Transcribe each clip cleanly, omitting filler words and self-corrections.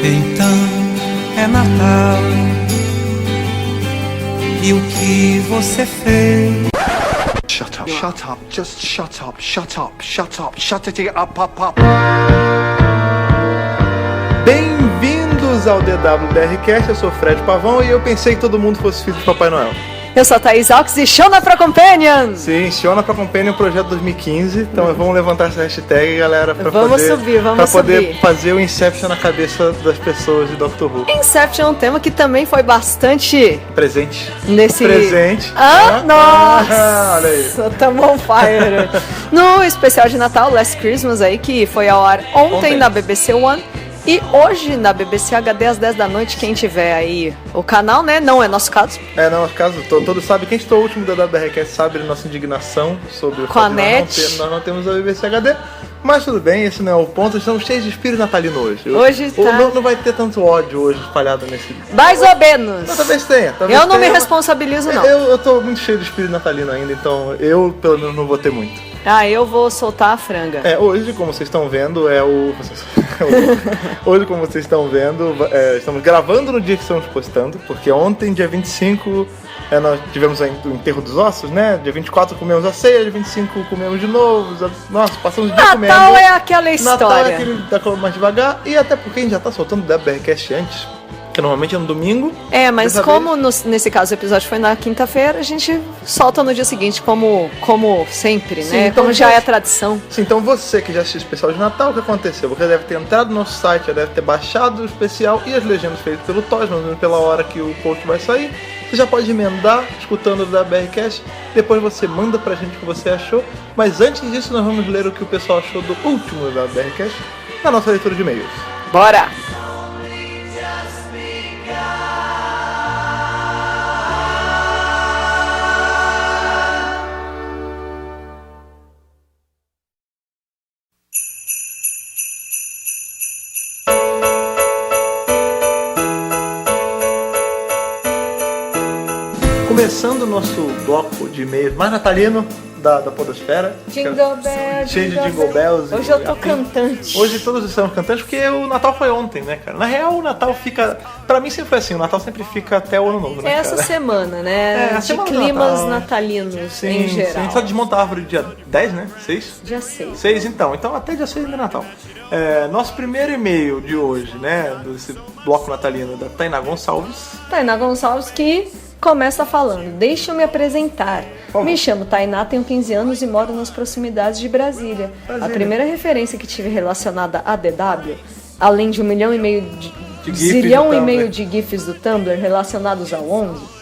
Então é Natal. E o que você fez? Shut up, just shut up, shut it up. Bem-vindos ao DWBRcast, eu sou o Fred Pavão e eu pensei que todo mundo fosse filho de Papai Noel. Eu sou a Thaís Alves e Shona pra Companion! Sim, Shona pra Companion, projeto 2015, então vamos levantar essa hashtag, galera, pra vamos poder fazer o Inception na cabeça das pessoas de Doctor Who. Inception é um tema que também foi bastante... Presente. Nesse... Presente. Nossa! Olha aí. Tamo on fire! No especial de Natal, Last Christmas aí, que foi ao ar ontem na BBC One. E hoje na BBC HD às 10 da noite, quem tiver aí o canal, né? Não é nosso caso. É, não é nosso caso. Todos sabem, quem estou o último da WBRcast sabe da nossa indignação sobre o com a net. Nós não temos a BBC HD, mas tudo bem, esse não é o ponto. Estamos cheios de espírito natalino hoje. Hoje tá... Não vai ter tanto ódio hoje espalhado nesse... Mais ou menos. Mas talvez tenha. Eu não me responsabilizo, não. Eu tô muito cheio de espírito natalino ainda, então eu pelo menos não vou ter muito. Eu vou soltar a franga. Hoje, como vocês estão vendo, Hoje, como vocês estão vendo, estamos gravando no dia que estamos postando, porque ontem, dia 25, nós tivemos o enterro dos ossos, né? Dia 24 comemos a ceia, dia 25 comemos de novo. Nossa, passamos o dia comendo. Natal é aquela história. Natal é aquele da coisa mais devagar, e até porque a gente já tá soltando o WBRcast antes, que normalmente é no domingo. Mas como nesse caso o episódio foi na quinta-feira, a gente solta no dia seguinte, como sempre, sim, né? Então como já é a tradição. Sim, então você que já assistiu o especial de Natal, o que aconteceu? Você deve ter entrado no nosso site, já deve ter baixado o especial e as legendas feitas pelo Toys, mais ou menos pela hora que o post vai sair. Você já pode emendar escutando o WBRcast, depois você manda pra gente o que você achou. Mas antes disso, nós vamos ler o que o pessoal achou do último WBRcast na nossa leitura de e-mails. Bora! Começando o nosso bloco de e-mails mais natalino da podosfera. Jingle Bells, cheio de Jingle Bells. Hoje eu tô cantante. Hoje todos estamos cantantes porque o Natal foi ontem, né, cara? Na real, o Natal fica... Pra mim sempre foi assim, o Natal sempre fica até o Ano Novo, né, essa cara? Semana, né? A de semana climas Natal, natalinos, sim, em geral. Sim. A gente só desmonta a árvore dia 10, né? 6? Dia 6. 6, então até dia 6 ainda é Natal. Nosso primeiro e-mail de hoje, né, desse bloco natalino da Tainá Gonçalves. Tainá Gonçalves que... começa falando, deixa eu me apresentar. Me chamo Tainá, tenho 15 anos e moro nas proximidades de Brasília. A primeira referência que tive relacionada a DW, além de 1,5 milhão de zilhão e meio de GIFs do Tumblr relacionados ao 11,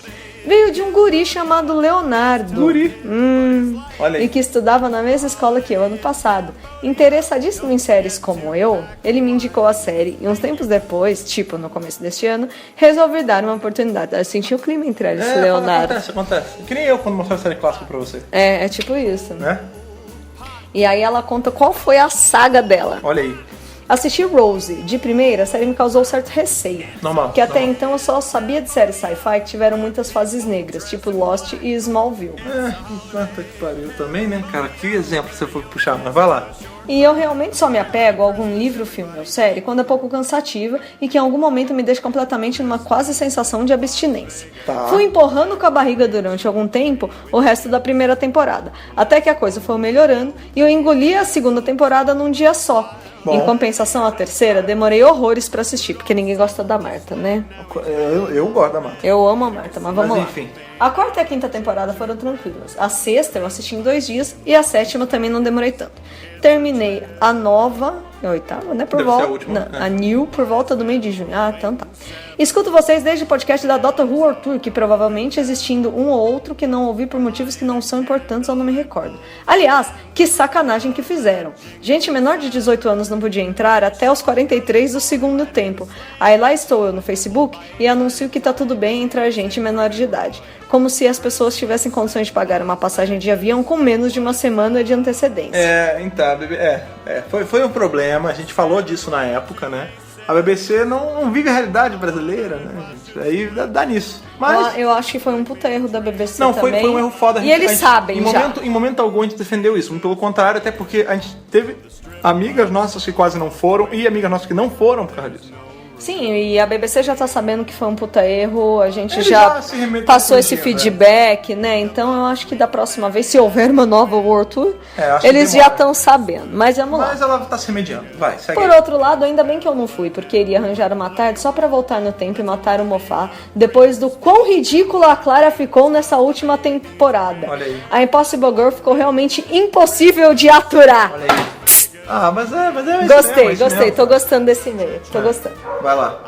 veio de um guri chamado Leonardo. Guri? Olha aí. E que estudava na mesma escola que eu ano passado. Interessadíssimo em séries como eu, ele me indicou a série e uns tempos depois, tipo no começo deste ano, resolvi dar uma oportunidade. Eu senti o clima entre eles, Leonardo. Acontece. Que nem eu quando mostrar a série clássica pra você. É tipo isso. Né? E aí ela conta qual foi a saga dela. Olha aí. Assisti Rose. De primeira, a série me causou certo receio. Normal. Que até então eu só sabia de séries sci-fi que tiveram muitas fases negras, tipo Lost e Smallville. Puta que pariu também, né, cara? Que exemplo você foi puxar, mas vai lá. E eu realmente só me apego a algum livro, filme ou série quando é pouco cansativa e que em algum momento me deixa completamente numa quase sensação de abstinência. Tá. Fui empurrando com a barriga durante algum tempo o resto da primeira temporada, até que a coisa foi melhorando e eu engoli a segunda temporada num dia só. Bom. Em compensação, a terceira, demorei horrores pra assistir, porque ninguém gosta da Marta, né? Eu gosto da Marta. Eu amo a Marta, mas vamos lá. Enfim. A quarta e a quinta temporada foram tranquilas. A sexta eu assisti em 2 dias e a sétima também não demorei tanto. Terminei a nova, a oitava, né? Deve ser a última, não, a New por volta do meio de junho. Então tá. Escuto vocês desde o podcast da Doctor Who World Tour, que provavelmente existindo um ou outro que não ouvi por motivos que não são importantes ou não me recordo. Aliás, que sacanagem que fizeram. Gente menor de 18 anos não podia entrar até os 43 do segundo tempo. Aí lá estou eu no Facebook e anuncio que tá tudo bem entrar gente menor de idade. Como se as pessoas tivessem condições de pagar uma passagem de avião com menos de uma semana de antecedência. Então, foi um problema, a gente falou disso na época, né? A BBC não vive a realidade brasileira, né, gente? Aí dá nisso. Mas eu acho que foi um puta erro da BBC não, também. foi um erro foda. E eles sabem em momento algum a gente defendeu isso. Pelo contrário, até porque a gente teve amigas nossas que quase não foram e amigas nossas que não foram por causa disso. Sim, e a BBC já tá sabendo que foi um puta erro, a gente Eles já já se remeteram passou com esse isso, feedback, né? Então eu acho que da próxima vez, se houver uma nova World Tour, acho eles que já demora. estão sabendo. Mas vamos lá. Mas ela tá se remediando. Vai, segue Por aí. outro lado, ainda bem que eu não fui, porque iria arranjar uma tarde só pra voltar no tempo e matar o Moffat, depois do quão ridícula a Clara ficou nessa última temporada. Olha aí. A Impossible Girl ficou realmente impossível de aturar. Olha aí. Mas é isso Gostei, mesmo, é isso gostei, mesmo. tô gostando desse e-mail, tô gostando. Vai lá.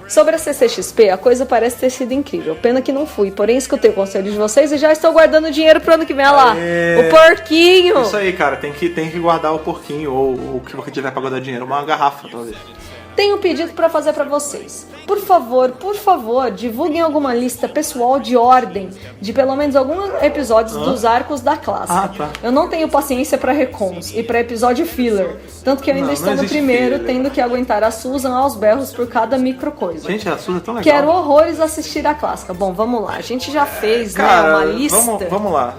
Sobre a CCXP, a coisa parece ter sido incrível. Pena que não fui, porém escutei o conselho de vocês e já estou guardando dinheiro pro ano que vem. Olha lá, Aê. o porquinho! Isso aí, cara, tem que guardar o porquinho ou o que você tiver pra guardar dinheiro. Uma garrafa, talvez. Tenho um pedido pra fazer pra vocês. Por favor, divulguem alguma lista pessoal de ordem de pelo menos alguns episódios dos arcos da classe. Tá. Eu não tenho paciência pra recons e pra episódio filler, tanto que eu ainda Não estou no existe primeiro, filler. tendo que aguentar a Susan aos berros por cada micro coisa. Gente, a Suzy é tão legal. Quero horrores assistir a clássica. Bom, vamos lá. A gente já fez, Cara, né, uma lista. Vamos lá.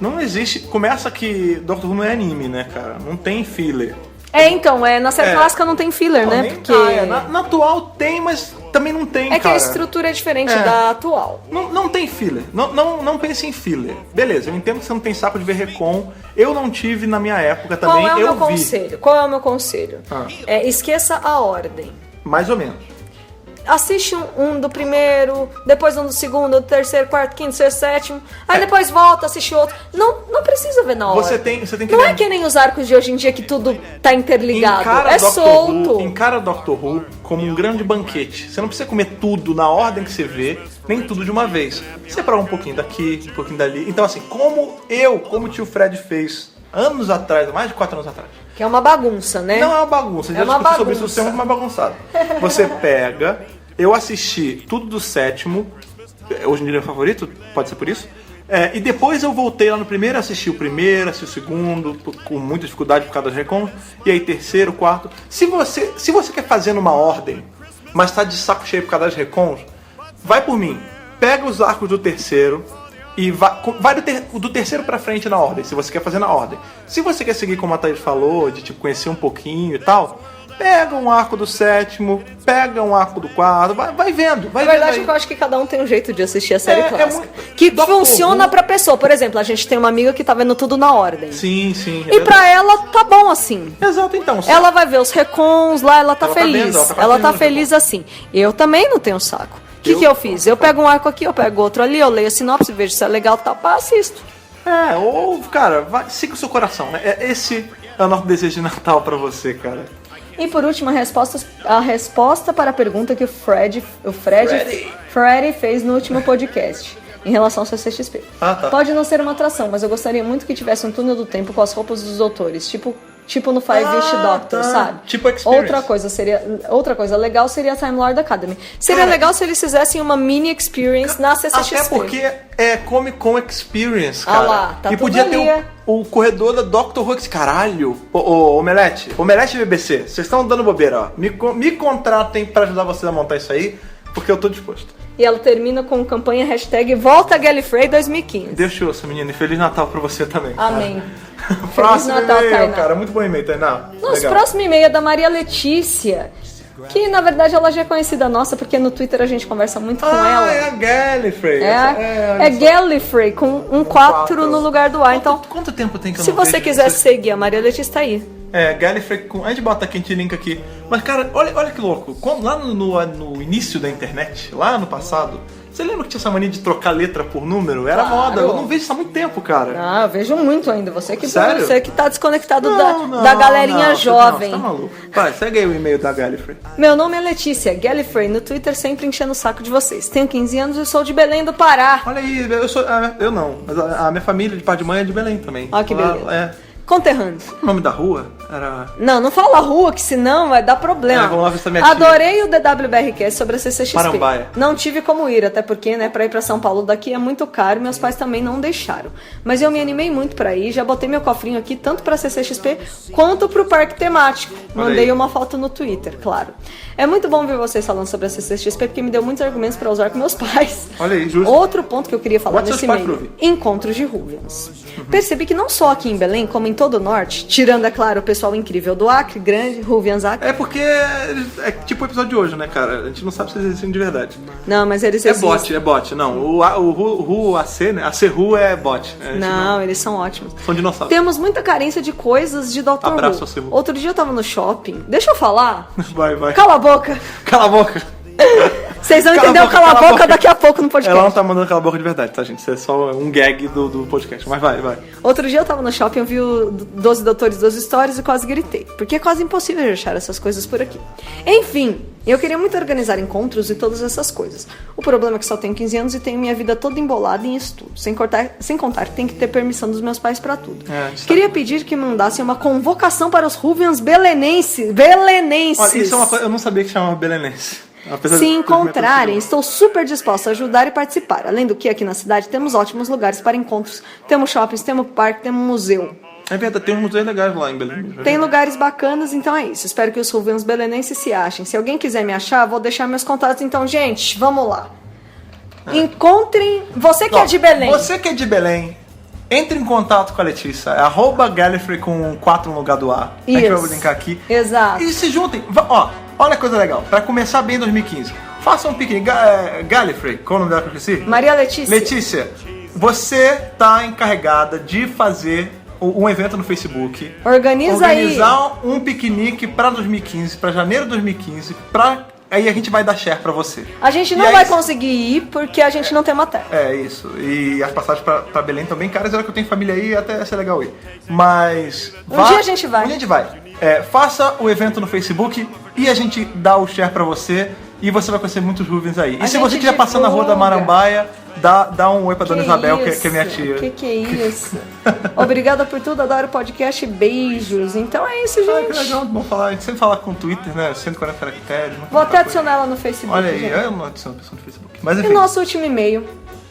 Não existe... Começa que Doctor Who não é anime, né, cara? Não tem filler. Então, na série clássica não tem filler, né? Nem Porque na atual tem, mas também não tem, é que cara. a estrutura é diferente da atual. Não tem filler. Não pense em filler. Beleza, eu entendo que você não tem saco de ver recon. Eu não tive na minha época também. Qual é o eu meu vi. conselho? Qual é o meu conselho? Esqueça a ordem. Mais ou menos. Assiste um do primeiro, depois um do segundo, do terceiro, quarto, quinto, sexto, sétimo. Aí depois volta, assiste outro. Não precisa ver na Você ordem. tem que Não ver- é que nem os arcos de hoje em dia que tudo tá interligado. É Doctor solto. Who, encara Doctor Who como um grande banquete. Você não precisa comer tudo na ordem que você vê, nem tudo de uma vez. Você prova um pouquinho daqui, um pouquinho dali. Então, assim, como o tio Fred fez anos atrás, mais de 4 anos atrás. Que é uma bagunça, né? Não é uma bagunça, a gente É já uma discutiu sobre isso, bagunça. você é muito mais bagunçado. Você pega, eu assisti tudo do sétimo, hoje em dia é meu favorito, pode ser por isso. E depois eu voltei lá no primeiro, assisti o segundo, com muita dificuldade por causa das recons, e aí terceiro, quarto. Se você quer fazer numa ordem, mas tá de saco cheio por causa das recons, vai por mim, pega os arcos do terceiro e vai do terceiro pra frente na ordem, se você quer fazer na ordem. Se você quer seguir como a Thaís falou, de tipo conhecer um pouquinho e tal, pega um arco do sétimo, pega um arco do quarto, vai vendo. Na verdade, vendo é que eu acho que cada um tem um jeito de assistir a série clássica. Que funciona pra pessoa. Por exemplo, a gente tem uma amiga que tá vendo tudo na ordem. Sim. E pra ela, tá bom assim. Exato, então. Ela vai ver os recons lá, ela tá Ela tá feliz. vendo, ela tá ela tá fazendo, feliz assim. Eu também não tenho saco. O que eu fiz? Eu pego um arco aqui, eu pego outro ali, eu leio a sinopse, vejo se é legal e tal, pá, assisto. Cara, siga o seu coração, né? Esse é o nosso desejo de Natal pra você, cara. E por último, a resposta para a pergunta que o Freddy fez no último podcast, em relação ao CCXP. Tá. Pode não ser uma atração, mas eu gostaria muito que tivesse um túnel do tempo com as roupas dos doutores, tipo no Five-ish Doctor, sabe? Tipo Experience. Outra coisa legal seria a Time Lord Academy. Seria legal se eles fizessem uma mini experience na CCXP. Até porque é Comic Con Experience, cara. Lá, tá e tudo podia ali, ter o corredor da Doctor Who. Caralho! Ô, Omelete e BBC, vocês estão dando bobeira, ó. Me contratem pra ajudar vocês a montar isso aí, porque eu tô disposto. E ela termina com campanha #Volta Gallifrey 2015. Deus te ouça, menina, e Feliz Natal pra você também. Cara. Amém. Próximo Natal, e-mail, Tainá. cara. Muito bom e-mail, Tainá. Nosso Legal. próximo e-mail é da Maria Letícia, que na verdade ela já é conhecida nossa, porque no Twitter a gente conversa muito com ela. É a Gallifrey. É Gallifrey, com um 4 no lugar do A. Então, Quanto tempo tem que eu se não você vejo quiser você- seguir, a Maria Letícia tá aí. Gallifrey com... A gente bota aqui, a gente linka aqui. Mas, cara, olha que louco. Lá no início da internet, lá no passado, você lembra que tinha essa mania de trocar letra por número? Era Claro. moda. Eu não vejo isso há muito tempo, cara. Ah, eu vejo muito ainda. Você que Sério? tá desconectado da galerinha jovem. Não, você tá maluco. Vai, segue aí o e-mail da Gallifrey. Meu nome é Letícia, Gallifrey, no Twitter sempre enchendo o saco de vocês. Tenho 15 anos e sou de Belém do Pará. Olha aí, eu não, mas a minha família de pai de mãe é de Belém também. Ó, que beleza. É. Conterrâneo. O nome da rua era... Não fala rua, que senão vai dar problema. Vamos lá ver se a minha Adorei o DWBRcast sobre a CCXP. Parambaia. Não tive como ir, até porque, né, pra ir pra São Paulo daqui é muito caro e meus pais também não deixaram. Mas eu me animei muito pra ir, já botei meu cofrinho aqui, tanto pra CCXP quanto pro parque temático. Olha Mandei aí. uma foto no Twitter, claro. É muito bom ver vocês falando sobre a CCXP, porque me deu muitos argumentos pra usar com meus pais. Olha aí, justo. Outro ponto que eu queria falar What's nesse your spark, meio. Ruby? Encontros de Ruvians. Percebi que não só aqui em Belém, como em todo o norte, tirando, é claro, o pessoal incrível do Acre, grande, Ruvians Acre. É porque é tipo o episódio de hoje, né, cara? A gente não sabe se eles existem de verdade. Não, mas eles É existem. bot. Não, o AC, né? A C-Ru é bot. A gente Não, eles são ótimos. São dinossauros. Temos muita carência de coisas de Dr. Abraço Who. ao Cerro. Outro dia eu tava no shopping. Deixa eu falar. Vai. Cala a boca. Cala a boca. Vocês vão Cala a entender o boca, cala a cala a boca boca. daqui a pouco no podcast. Ela não tá mandando cala a boca de verdade, tá, gente? Isso é só um gag do podcast. Mas vai. Outro dia eu tava no shopping, eu vi o 12 Doutores, 12 Histórias e quase gritei. Porque é quase impossível de achar essas coisas por aqui. Enfim, eu queria muito organizar encontros e todas essas coisas. O problema é que só tenho 15 anos e tenho minha vida toda embolada em estudo. Sem contar que tem que ter permissão dos meus pais pra tudo. Queria pedir que mandassem uma convocação para os Ruvians belenenses. Olha, isso é uma coisa... Eu não sabia que chamava belenense. Apesar Se de- encontrarem, estou super disposta a ajudar e participar. Além do que, aqui na cidade temos ótimos lugares para encontros. Temos shoppings, temos parque, temos museu. É verdade, tem uns museus legais lá em Belém. Tem lugares bacanas, então é isso. Espero que os Ruvians belenenses se achem. Se alguém quiser me achar, vou deixar meus contatos. Então, gente, vamos lá. Encontrem... Você que é de Belém. Você que é de Belém, entre em contato com a Letícia. É @Gallifrey com 4 no lugar do A. A gente Isso. vai linkar aqui. Exato. E se juntem. Ó, olha a coisa legal. Pra começar bem em 2015. Faça um piquenique. Gallifrey, qual é o nome dela que eu esqueci? Maria Letícia. Letícia, você tá encarregada de fazer um evento no Facebook. Organizar um piquenique pra 2015, pra janeiro de 2015, aí a gente vai dar share pra você. A gente não E aí- vai conseguir ir porque a gente não tem matéria. É, isso. E as passagens pra Belém estão bem caras, era que eu tenho família aí, até ia ser legal ir. Mas... dia a gente vai. Um dia a gente vai. Faça o evento no Facebook e a gente dá o share pra você e você vai conhecer muitos Ruvens aí. A E se gente você estiver passando na rua da divulga. Marambaia, dá um oi pra Dona Isabel, que é minha tia. Que é isso? Obrigada por tudo, adoro o podcast, beijos. Então é isso, Ah, que gente. legal, bom falar. A gente sempre fala com o Twitter, né? 140 caracteres. não Vou tem até muita adicionar ela no Facebook. coisa. Olha aí, gente. eu não adiciono pessoa no Facebook. Mas E enfim, o nosso último e-mail?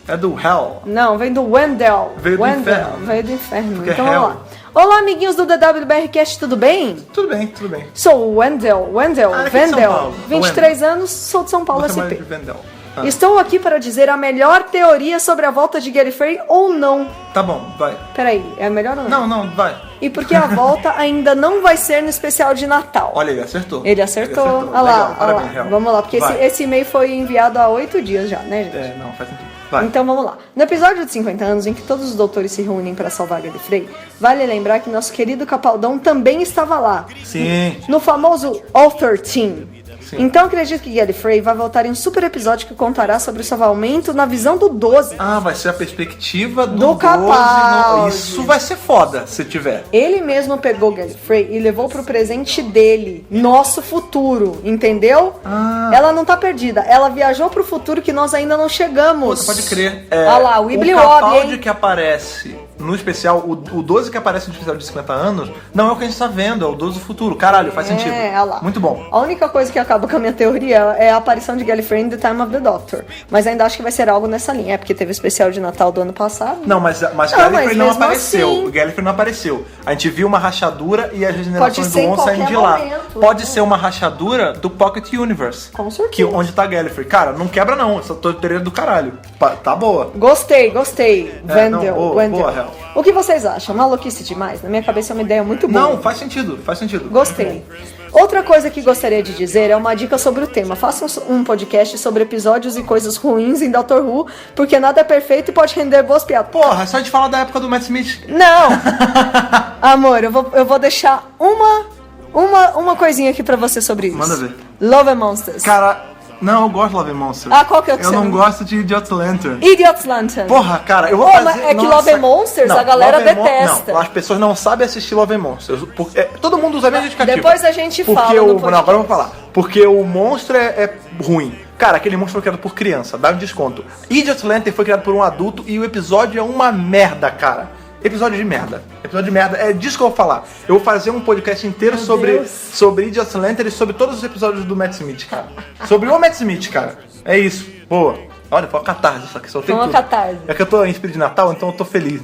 é do Hell. Não, vem do Wendell. Veio do inferno. Veio do inferno. Porque Então é vamos hell. lá. Olá, amiguinhos do DWBRcast, tudo bem? Tudo bem. Sou o Wendell, Ah, aqui de São Wendell, Paulo. 23 anos, sou de São Paulo, Vou chamar SP. ele de Vendel. Estou aqui para dizer a melhor teoria sobre a volta de Gallifrey ou não. Tá bom, vai. Peraí, é a melhor ou não? Não, vai. E porque a volta ainda não vai ser no especial de Natal. Olha, ele acertou. Ele acertou. Olha Legal, lá, olha parabéns, lá. Real. Vamos lá, porque Vai. esse e-mail foi enviado há 8 dias já, né, gente? Não, faz sentido. Vai. Então vamos lá. No episódio de 50 anos, em que todos os doutores se reúnem para salvar Gallifrey, vale lembrar que nosso querido Capaldão também estava lá. Sim. No famoso Author Team. Sim. Então acredito que Gallifrey vai voltar em um super episódio que contará sobre o salvamento na visão do 12. Ah, vai ser a perspectiva do, Do 12. Capaldi. Isso vai ser foda, se tiver. Ele mesmo pegou Gallifrey e levou pro presente dele, nosso futuro, entendeu? Ah. Ela não tá perdida, ela viajou pro futuro que nós ainda não chegamos. Puta, pode crer. Olha lá, o Ibliob, Capaldi hein? que aparece no especial, o 12 que aparece no especial de 50 anos, não é o que a gente tá vendo, é o 12 do futuro. Caralho, faz sentido. Olha lá. Muito bom. A única coisa que acaba com a minha teoria é a aparição de Gallifrey in The Time of the Doctor. Mas ainda acho que vai ser algo nessa linha. É porque teve o especial de Natal do ano passado. Não, mas Não, Gallifrey mas não mesmo apareceu. assim- O Gallifrey não apareceu. A gente viu uma rachadura e as regenerações Pode do ser em On saindo qualquer de lá. momento. Pode ser uma rachadura do Pocket Universe. Com certeza. Que, onde tá Gallifrey. Cara, não quebra não. Essa teoria do caralho. Tá boa. Gostei. Wendell, boa, Wendell. boa, Hel. O que vocês acham? Maluquice demais? Na minha cabeça é uma ideia muito boa. Não, faz sentido. Gostei. Outra coisa que gostaria de dizer é uma dica sobre o tema. Faça um podcast sobre episódios e coisas ruins em Doctor Who, porque nada é perfeito e pode render boas piadas. Porra, é só de falar da época do Matt Smith. Não! Amor, eu vou deixar uma coisinha aqui pra você sobre isso. Manda ver. Love and Monsters. Cara, não, eu gosto de Love and Monsters. Ah, qual que é o que Eu você não não- gosto de Idiot's Lantern. Idiot's Lantern. Porra, cara, eu vou Pô, fazer... mas é que Nossa. Love and Monsters a galera Love and detesta. Não, as pessoas não sabem assistir Love and Monsters. Todo mundo usa a mesma justificativa. Depois a gente Porque fala no podcast. Não, agora eu vou falar. Porque o monstro é ruim. Cara, aquele monstro foi criado por criança, dá um desconto. Idiot's Lantern foi criado por um adulto e o episódio é uma merda, cara. Episódio de merda. É disso que eu vou falar. Eu vou fazer um podcast inteiro Meu sobre Deus. Idiot's Lantern e sobre todos os episódios do Matt Smith, cara. Sobre o Matt Smith, cara. É isso. Boa. Olha, foi uma catarse, só que soltei Foi uma tudo. catarse. É que eu tô em espírito de Natal, então eu tô feliz,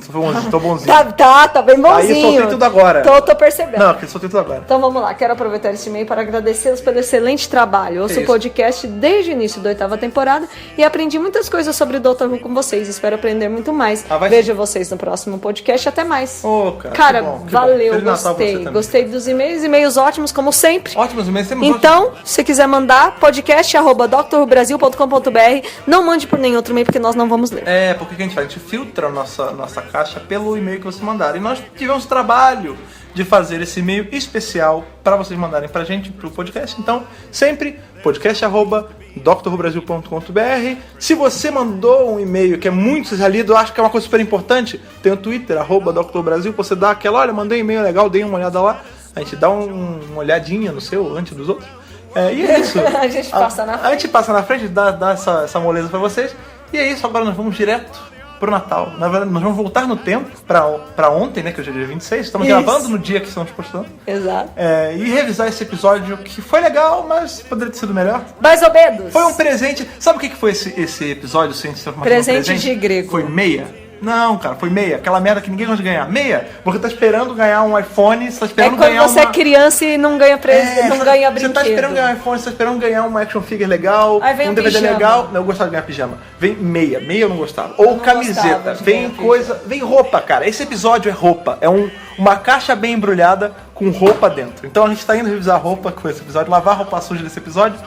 tô bonzinho. Tá bem bonzinho. Aí eu soltei tudo agora. Tô percebendo. Não, que eu soltei tudo agora. Então vamos lá, quero aproveitar esse e-mail para agradecê-los pelo excelente trabalho. Ouço o isso. podcast desde o início da 8ª temporada e aprendi muitas coisas sobre o Dr. Who com vocês. Espero aprender muito mais. Vai Vejo vocês no próximo podcast. Até mais. Ô, cara, Cara, que bom. valeu, Feliz Natal pra você gostei. também. Gostei dos e-mails ótimos, como sempre. Ótimos e-mails, temos Então, se quiser mandar, podcast@drrubrasil.com.br. Não mande por nenhum outro e-mail, porque nós não vamos ler. É, porque o que a gente faz? A gente filtra a nossa caixa pelo e-mail que vocês mandaram. E nós tivemos trabalho de fazer esse e-mail especial para vocês mandarem pra gente, pro podcast. Então, sempre podcast@drrubrasil.com.br. Se você mandou um e-mail que é muito lido, eu acho que é uma coisa super importante, tem o Twitter, @drrubrasil, você dá aquela, olha, mandei um e-mail legal, dei uma olhada lá, a gente dá uma olhadinha no seu antes dos outros. E é isso. A gente passa na frente. A gente passa na frente, dá essa moleza pra vocês. E é isso, agora nós vamos direto pro Natal. Na verdade, nós vamos voltar no tempo pra ontem, né, que hoje é dia 26. Estamos Isso. gravando no dia que estamos postando. Exato. E revisar esse episódio que foi legal, mas poderia ter sido melhor. Mais ou menos. Foi um presente. Sabe o que foi esse episódio sem ser uma Presente de grego. Foi meia. Não, cara, foi meia. Aquela merda que ninguém gosta de ganhar. Meia. Porque tá esperando ganhar um iPhone, você tá esperando quando ganhar você é criança e não ganha não ganha brinquedo. Você tá esperando ganhar um iPhone, você tá esperando ganhar uma action figure legal, Aí vem um um DVD pijama. legal. Não, eu gostava de ganhar pijama. Vem meia. Meia eu não gostava. Ou não camiseta. gostava de Vem ganhar coisa. Vem roupa, cara. Esse episódio é roupa. É uma caixa bem embrulhada com roupa dentro. Então a gente tá indo revisar roupa com esse episódio, lavar a roupa suja desse episódio.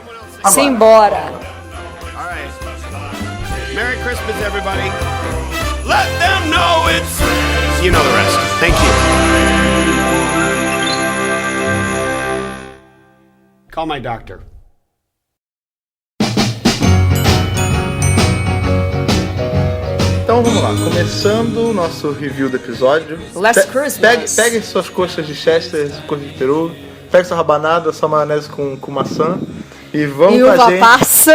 Agora. Simbora. All right. Merry Christmas, everybody. Let them know it's... You know the rest. Thank you. Call my doctor. Então vamos lá, começando o nosso review do episódio. Last Christmas. Pegue suas coxas de Chester, coxas de peru, pegue sua rabanada, sua maionese com maçã e vamos com a uva gente. passa.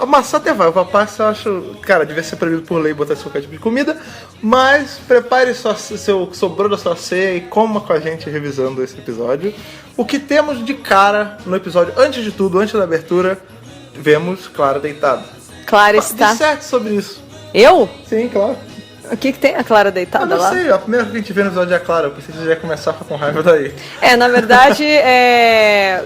A maçã até vai, uva passa eu acho, cara, devia ser proibido por lei botar esse qualquer tipo de comida, mas prepare seu sobrou da sua ceia e coma com a gente revisando esse episódio. O que temos de cara no episódio, antes de tudo, antes da abertura, vemos Clara deitada. Clara está... Disserte sobre isso. Eu? Sim, claro. O que tem a Clara deitada Eu não lá? sei, a primeira vez que a gente vê no episódio é a Clara, eu pensei que você já ia começar com raiva daí. Na verdade,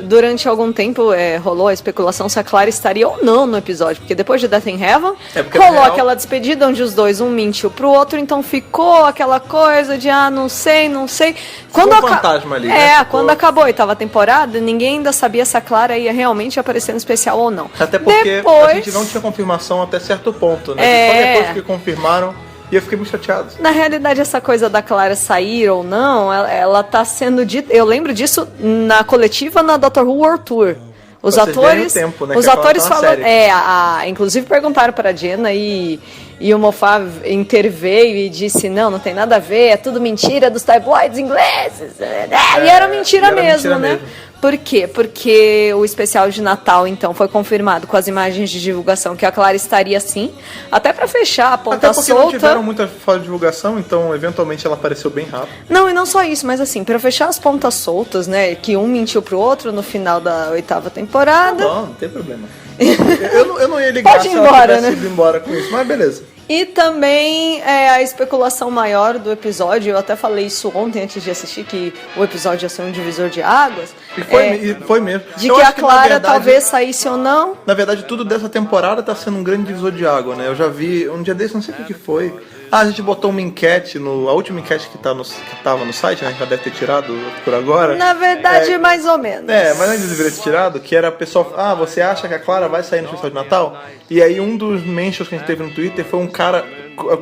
durante algum tempo rolou a especulação se a Clara estaria ou não no episódio, porque depois de Death in Heaven, porque rolou na real- aquela despedida onde os dois, um mentiu pro outro, então ficou aquela coisa de, não sei. Um fantasma ali, né? Ficou- Quando acabou a 8ª temporada, ninguém ainda sabia se a Clara ia realmente aparecer no especial ou não. Até porque depois... a gente não tinha confirmação até certo ponto, né? Só depois que confirmaram, e eu fiquei muito chateado. Na realidade, essa coisa da Clara sair ou não, ela tá sendo dita... Eu lembro disso na coletiva na Dr. Who World Tour. Os Vocês verem atores... o tempo, né, os que a Clara atores tá na falaram... série. Inclusive perguntaram pra Jenna e o Moffat interveio e disse, não tem nada a ver, é tudo mentira dos tabloides ingleses. E era mentira mesmo, né? Por quê? Porque o especial de Natal, então, foi confirmado com as imagens de divulgação que a Clara estaria sim, até pra fechar a ponta Até porque solta. não tiveram muita foto de divulgação, então eventualmente ela apareceu bem rápido. Não, e não só isso, mas assim, pra fechar as pontas soltas, né, que um mentiu pro outro no final da 8ª temporada. Não tem problema. eu não ia ligar Pode ir se ela embora, tivesse né? ido embora com isso, mas beleza. E também a especulação maior do episódio, eu até falei isso ontem antes de assistir, que o episódio ia ser um divisor de águas. E foi mesmo. De Eu que acho a na Clara verdade- talvez saísse ou não. Na verdade, tudo dessa temporada tá sendo um grande divisor de água, né? Eu já vi, um dia desse, não sei o que foi. A gente botou uma enquete, a última enquete que tava no site, né? Que já deve ter tirado por agora. Na verdade, mais ou menos. Mas antes deveria ter tirado, que era o pessoal, você acha que a Clara vai sair no especial de Natal? E aí um dos mentions que a gente teve no Twitter foi um cara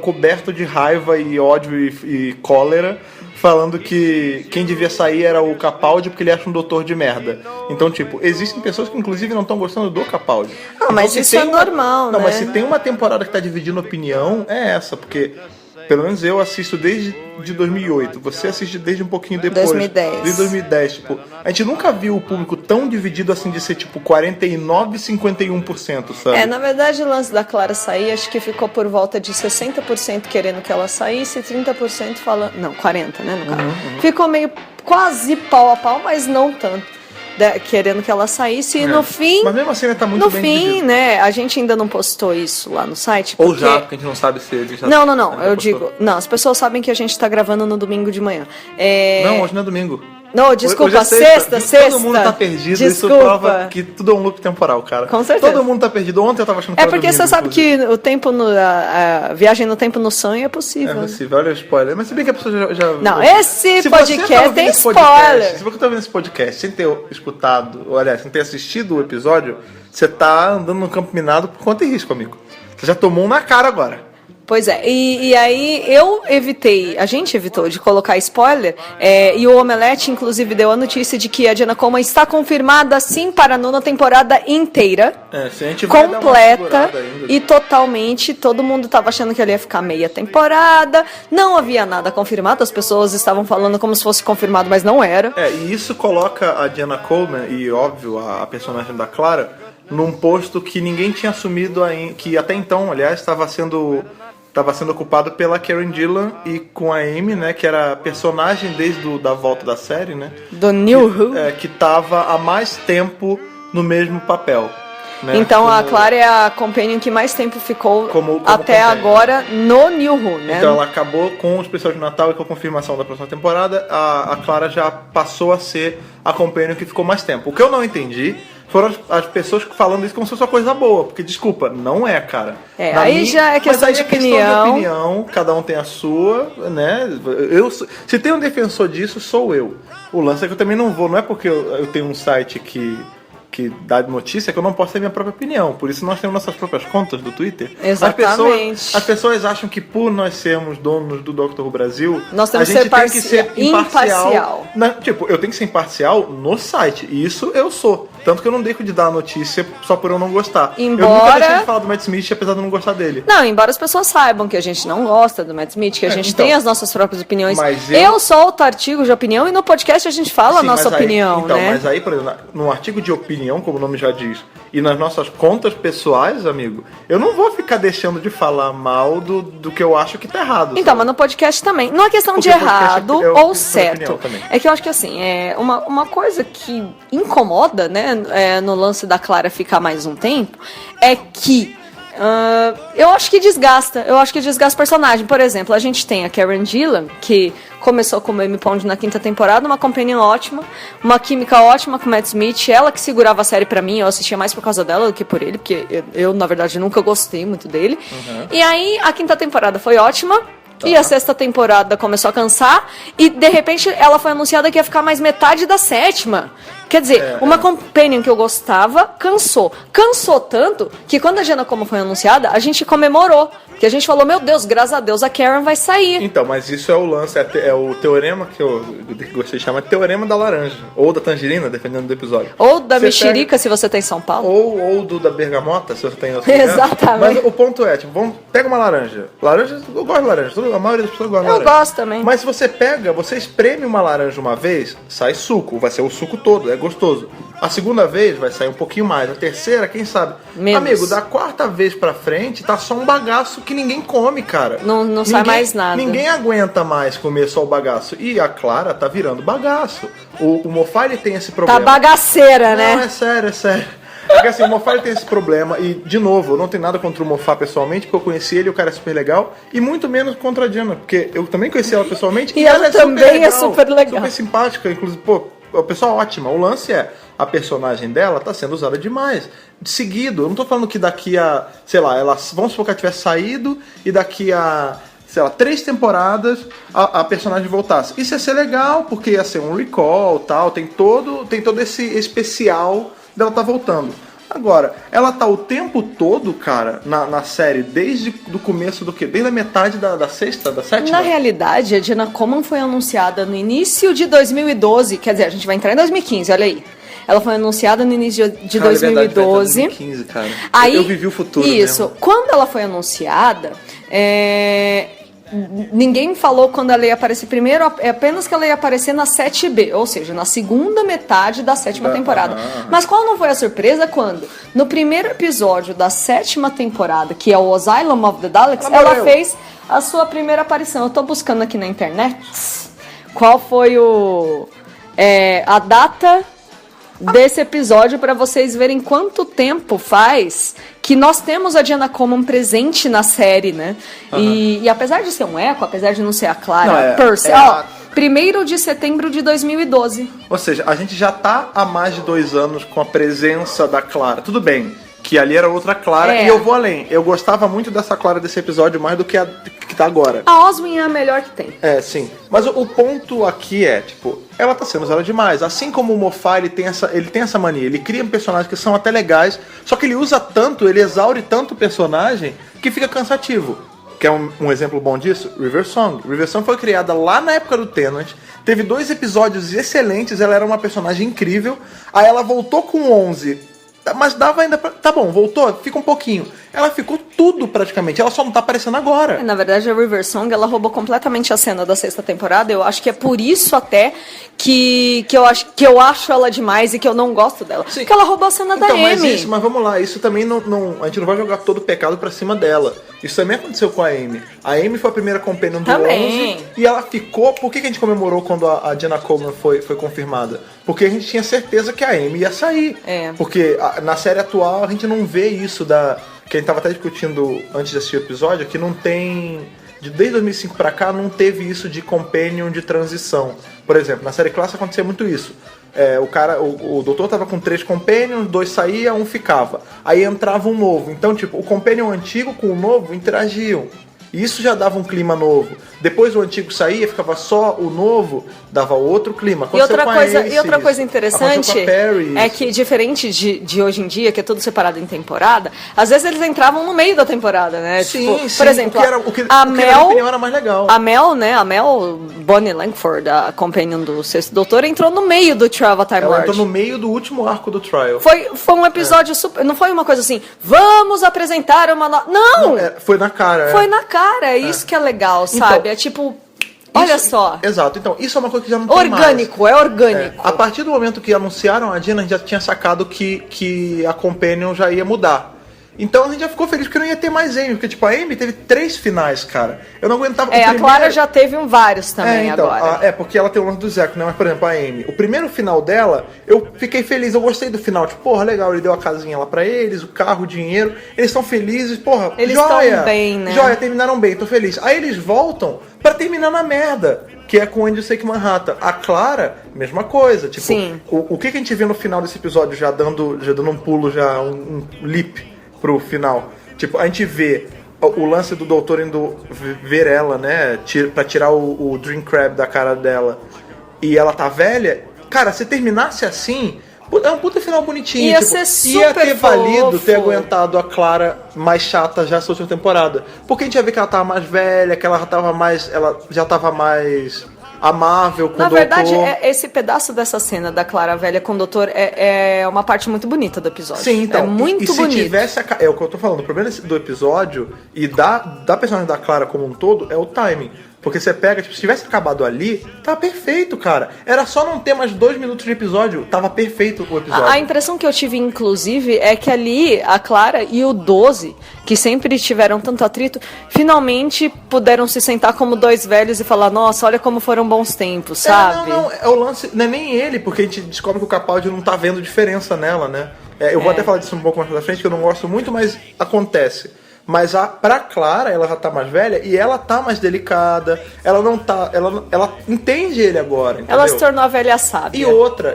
coberto de raiva e ódio e cólera, falando que quem devia sair era o Capaldi porque ele acha um doutor de merda. Então, tipo, existem pessoas que inclusive não estão gostando do Capaldi. Mas se isso tem é normal, Não, né? mas se tem uma temporada que tá dividindo opinião, é essa, porque pelo menos eu assisto desde 2008. Você assiste desde um pouquinho depois. 2010. Desde 2010, tipo, a gente nunca viu o público tão dividido assim de ser tipo 49 e 51%, sabe? Na verdade, o lance da Clara sair, acho que ficou por volta de 60% querendo que ela saísse e 30% falando... Não, 40%, né, no caso. Ficou meio quase pau a pau, mas não tanto. querendo que ela saísse. E no fim... Mas mesmo assim ainda tá muito no bem fim, dividido. né, a gente ainda não postou isso lá no site. Ou já, porque a gente não sabe se ele já... Não, já eu postou. digo... Não, as pessoas sabem que a gente tá gravando no domingo de manhã. Não, hoje não é domingo. Não, desculpa, Hoje é sexta. Todo mundo tá perdido, Desculpa. isso prova que tudo é um loop temporal, cara. Com certeza. Todo mundo tá perdido. Ontem eu tava achando que É era porque domingo, você sabe inclusive. que o tempo a viagem no tempo no sonho é possível. É né? possível, olha o spoiler. Mas se bem que a pessoa já Não, esse Se podcast você tá ouvindo tem esse spoiler. Se você tá ouvindo esse podcast sem ter escutado, ou aliás, sem ter assistido o episódio, você tá andando no campo minado por conta e risco, amigo. Você já tomou um na cara agora. Pois é, e aí a gente evitou de colocar spoiler, e o Omelete, inclusive, deu a notícia de que a Jenna Coleman está confirmada, sim, para a 9ª temporada inteira, Se a gente vai dar uma completa, segurada ainda. e totalmente, todo mundo estava achando que ela ia ficar meia temporada, não havia nada confirmado, as pessoas estavam falando como se fosse confirmado, mas não era. E isso coloca a Jenna Coleman e, óbvio, a personagem da Clara num posto que ninguém tinha assumido ainda, que até então, aliás, estava sendo ocupado pela Karen Gillan e com a Amy, né, que era a personagem desde da volta da série, né? Do New Who. Que tava há mais tempo no mesmo papel. Né, Então a Clara é a companion que mais tempo ficou como até companion. agora no New Who, né? Então ela acabou com o especial de Natal e com a confirmação da próxima temporada, a Clara já passou a ser a companion que ficou mais tempo. O que eu não entendi foram as pessoas falando isso como se fosse uma coisa boa, porque, desculpa, não é, cara. Aí já é questão de opinião, cada um tem a sua, né? Se tem um defensor disso, sou eu. O lance é que eu também não vou, não é porque eu tenho um site que dá notícia que eu não posso ter minha própria opinião. Por isso nós temos nossas próprias contas do Twitter. Exatamente. As pessoas acham que por nós sermos donos do Dr. Who Brasil, nós temos a gente tem que ser imparcial. Tipo, eu tenho que ser imparcial no site. E isso eu sou. Tanto que eu não deixo de dar a notícia só por eu não gostar. Eu nunca deixei de falar do Matt Smith, apesar de eu não gostar dele. Não, embora as pessoas saibam que a gente não gosta do Matt Smith, que a gente tem as nossas próprias opiniões. Eu solto artigo de opinião e no podcast a gente fala a nossa opinião, né? Mas aí, por exemplo, num artigo de opinião, como o nome já diz, e nas nossas contas pessoais, amigo, eu não vou ficar deixando de falar mal do que eu acho que tá errado. Então, mas no podcast também. Não é questão de errado ou certo. É que eu acho que assim, uma coisa que incomoda, né, no lance da Clara ficar mais um tempo, é que eu acho que desgasta. Eu acho que desgasta o personagem. Por exemplo, a gente tem a Karen Gillan, que começou como Amy Pond na 5ª temporada, uma companion ótima, uma química ótima com o Matt Smith, ela que segurava a série pra mim, eu assistia mais por causa dela do que por ele, porque eu na verdade, nunca gostei muito dele. E aí, a 5ª temporada foi ótima, e a 6ª temporada começou a cansar, e de repente ela foi anunciada que ia ficar mais metade da 7ª. Quer dizer, uma companion que eu gostava cansou. Cansou tanto que quando a Jenna Coleman foi anunciada, a gente comemorou. Porque a gente falou, meu Deus, graças a Deus a Karen vai sair. Então, mas isso é o lance, é o teorema que eu gostei de chamar, teorema da laranja. Ou da tangerina, dependendo do episódio. Ou da mexerica, se você tem em São Paulo. Ou da bergamota, se você tem em outro lugar. Exatamente. Mas o ponto é, tipo, pega uma laranja. Laranja, eu gosto de laranja. A maioria das pessoas gosta de laranja. Eu gosto também. Mas se você espreme uma laranja uma vez, sai suco. Vai ser o suco todo, é gostoso. A segunda vez vai sair um pouquinho mais. A terceira, quem sabe? Menos. Amigo, da 4ª vez pra frente, tá só um bagaço que ninguém come, cara. Não sai mais nada. Ninguém aguenta mais comer só o bagaço. E a Clara tá virando bagaço. O Moffat, ele tem esse problema. Tá bagaceira, né? Não, é sério. Porque assim, o Moffat tem esse problema. E, de novo, eu não tenho nada contra o Moffat pessoalmente, porque eu conheci ele, o cara é super legal. E muito menos contra a Diana, porque eu também conheci ela pessoalmente. E ela também é super legal. Super simpática, inclusive, a pessoa ótima. O lance é, a personagem dela tá sendo usada demais. Seguido, eu não tô falando que daqui a, sei lá, vamos supor que ela tivesse saído e daqui a, sei lá, 3 temporadas a personagem voltasse. Isso ia ser legal, porque ia ser um recall, tal, tem todo esse especial dela tá voltando. Agora, ela tá o tempo todo, cara, na série, desde o começo do quê? Desde a metade da 6ª, da 7ª? Na realidade, a Jenna Coleman foi anunciada no início de 2012, quer dizer, a gente vai entrar em 2015, olha aí. Ela foi anunciada no início de 2012. É verdade, 2015, cara. Aí, eu vivi o futuro isso, mesmo. Quando ela foi anunciada, ninguém falou quando ela ia aparecer primeiro, apenas que ela ia aparecer na 7B, ou seja, na segunda metade da 7ª temporada. Mas qual não foi a surpresa quando, no primeiro episódio da 7ª temporada, que é o Asylum of the Daleks, ela fez a sua primeira aparição. Eu tô buscando aqui na internet qual foi a data desse episódio pra vocês verem quanto tempo faz que nós temos a Jenna Coleman presente na série, né? E apesar de ser um eco, apesar de não ser a Clara Percy, 1º de setembro de 2012. Ou seja, a gente já tá há mais de 2 anos com a presença da Clara. Tudo bem, que ali era outra Clara, e eu vou além. Eu gostava muito dessa Clara desse episódio mais do que a que tá agora. A Oswin é a melhor que tem. É, sim. Mas o ponto aqui é, tipo, ela tá sendo usada demais. Assim como o Moffat, ele tem essa mania. Ele cria personagens que são até legais, só que ele usa tanto, ele exaure tanto o personagem, que fica cansativo. Quer um exemplo bom disso? River Song. River Song foi criada lá na época do Tennant, teve 2 episódios excelentes, ela era uma personagem incrível, aí ela voltou com 11, mas dava ainda pra... Tá bom, voltou, fica um pouquinho. Ela ficou tudo praticamente, ela só não tá aparecendo agora. Na verdade, a River Song, ela roubou completamente a cena da 6ª temporada. Eu acho que é por isso até que eu acho ela demais e que eu não gosto dela. Sim. Porque ela roubou a cena da Amy. Mas vamos lá, isso também não... A gente não vai jogar todo o pecado pra cima dela. Isso também aconteceu com a Amy. A Amy foi a primeira companion do 11 e ela ficou... Por que a gente comemorou quando a Jenna Coleman foi confirmada? Porque a gente tinha certeza que a Amy ia sair. Porque na série atual a gente não vê isso que a gente tava até discutindo antes de assistir o episódio, que não tem... Desde 2005 pra cá não teve isso de companion de transição. Por exemplo, na série clássica acontecia muito isso. O doutor tava com 3 companions, 2 saía, 1 ficava. Aí entrava um novo. Então, tipo, o companion antigo com o novo interagiam. E isso já dava um clima novo. Depois o antigo saía, ficava só o novo, dava outro clima. E outra coisa interessante é que, diferente de hoje em dia, que é tudo separado em temporada, às vezes eles entravam no meio da temporada, né? Sim, tipo, por exemplo, a Mel era mais legal. A Mel, né? A Mel Bonnie Langford, a companion do 6º Doutor, entrou no meio do Trial of a Time Lord. Ela entrou no meio do último arco do Trial. Foi um episódio super... Não foi uma coisa assim, vamos apresentar uma... Não! Foi na cara. Foi na cara. É isso que é legal, sabe? Então, é tipo... Olha só. Exato. Então, isso é uma coisa que já não tem orgânico, mais. É orgânico. A partir do momento que anunciaram a Jenna, a gente já tinha sacado que a Companion já ia mudar. Então a gente já ficou feliz porque não ia ter mais Amy. Porque, tipo, a Amy teve 3 finais, cara. Eu não aguentava... a Clara já teve vários também agora. Porque ela tem o lance do Zeco, né? Mas, por exemplo, a Amy. O primeiro final dela, eu fiquei feliz. Eu gostei do final. Tipo, porra, legal. Ele deu a casinha lá pra eles, o carro, o dinheiro. Eles estão felizes. Porra, eles joia. Estão bem, né? Joia, terminaram bem. Tô feliz. Aí eles voltam pra terminar na merda. Que é com o Andy Sake Manhattan. A Clara, mesma coisa. Tipo, sim. O que a gente vê no final desse episódio, já dando um pulo, já um leap pro final. Tipo, a gente vê o lance do doutor indo ver ela, né? Pra tirar o Dream Crab da cara dela. E ela tá velha. Cara, se terminasse assim, é um puta final bonitinho. Ia ser super ia ter valido fofo. ter aguentado a Clara mais chata já essa última temporada. Porque a gente ia ver que ela tava mais velha, que ela já tava mais amável com o doutor. Na verdade, esse pedaço dessa cena da Clara velha com o doutor é uma parte muito bonita do episódio. Sim, então. É muito bonito. Se tivesse é o que eu tô falando. O problema do episódio e da personagem da Clara como um todo é o timing. Porque você pega, tipo, se tivesse acabado ali, tava perfeito, cara. Era só não ter mais 2 minutos de episódio, tava perfeito o episódio. A impressão que eu tive, inclusive, é que ali a Clara e o 12, que sempre tiveram tanto atrito, finalmente puderam se sentar como 2 velhos e falar, nossa, olha como foram bons tempos, sabe? Não, é o lance, não é nem ele, porque a gente descobre que o Capaldi não tá vendo diferença nela, né? Eu vou até falar disso um pouco mais pra frente, que eu não gosto muito, mas acontece. Mas pra Clara, ela já tá mais velha e ela tá mais delicada. Ela não tá... Ela entende ele agora, entendeu? Ela se tornou a velha sábia.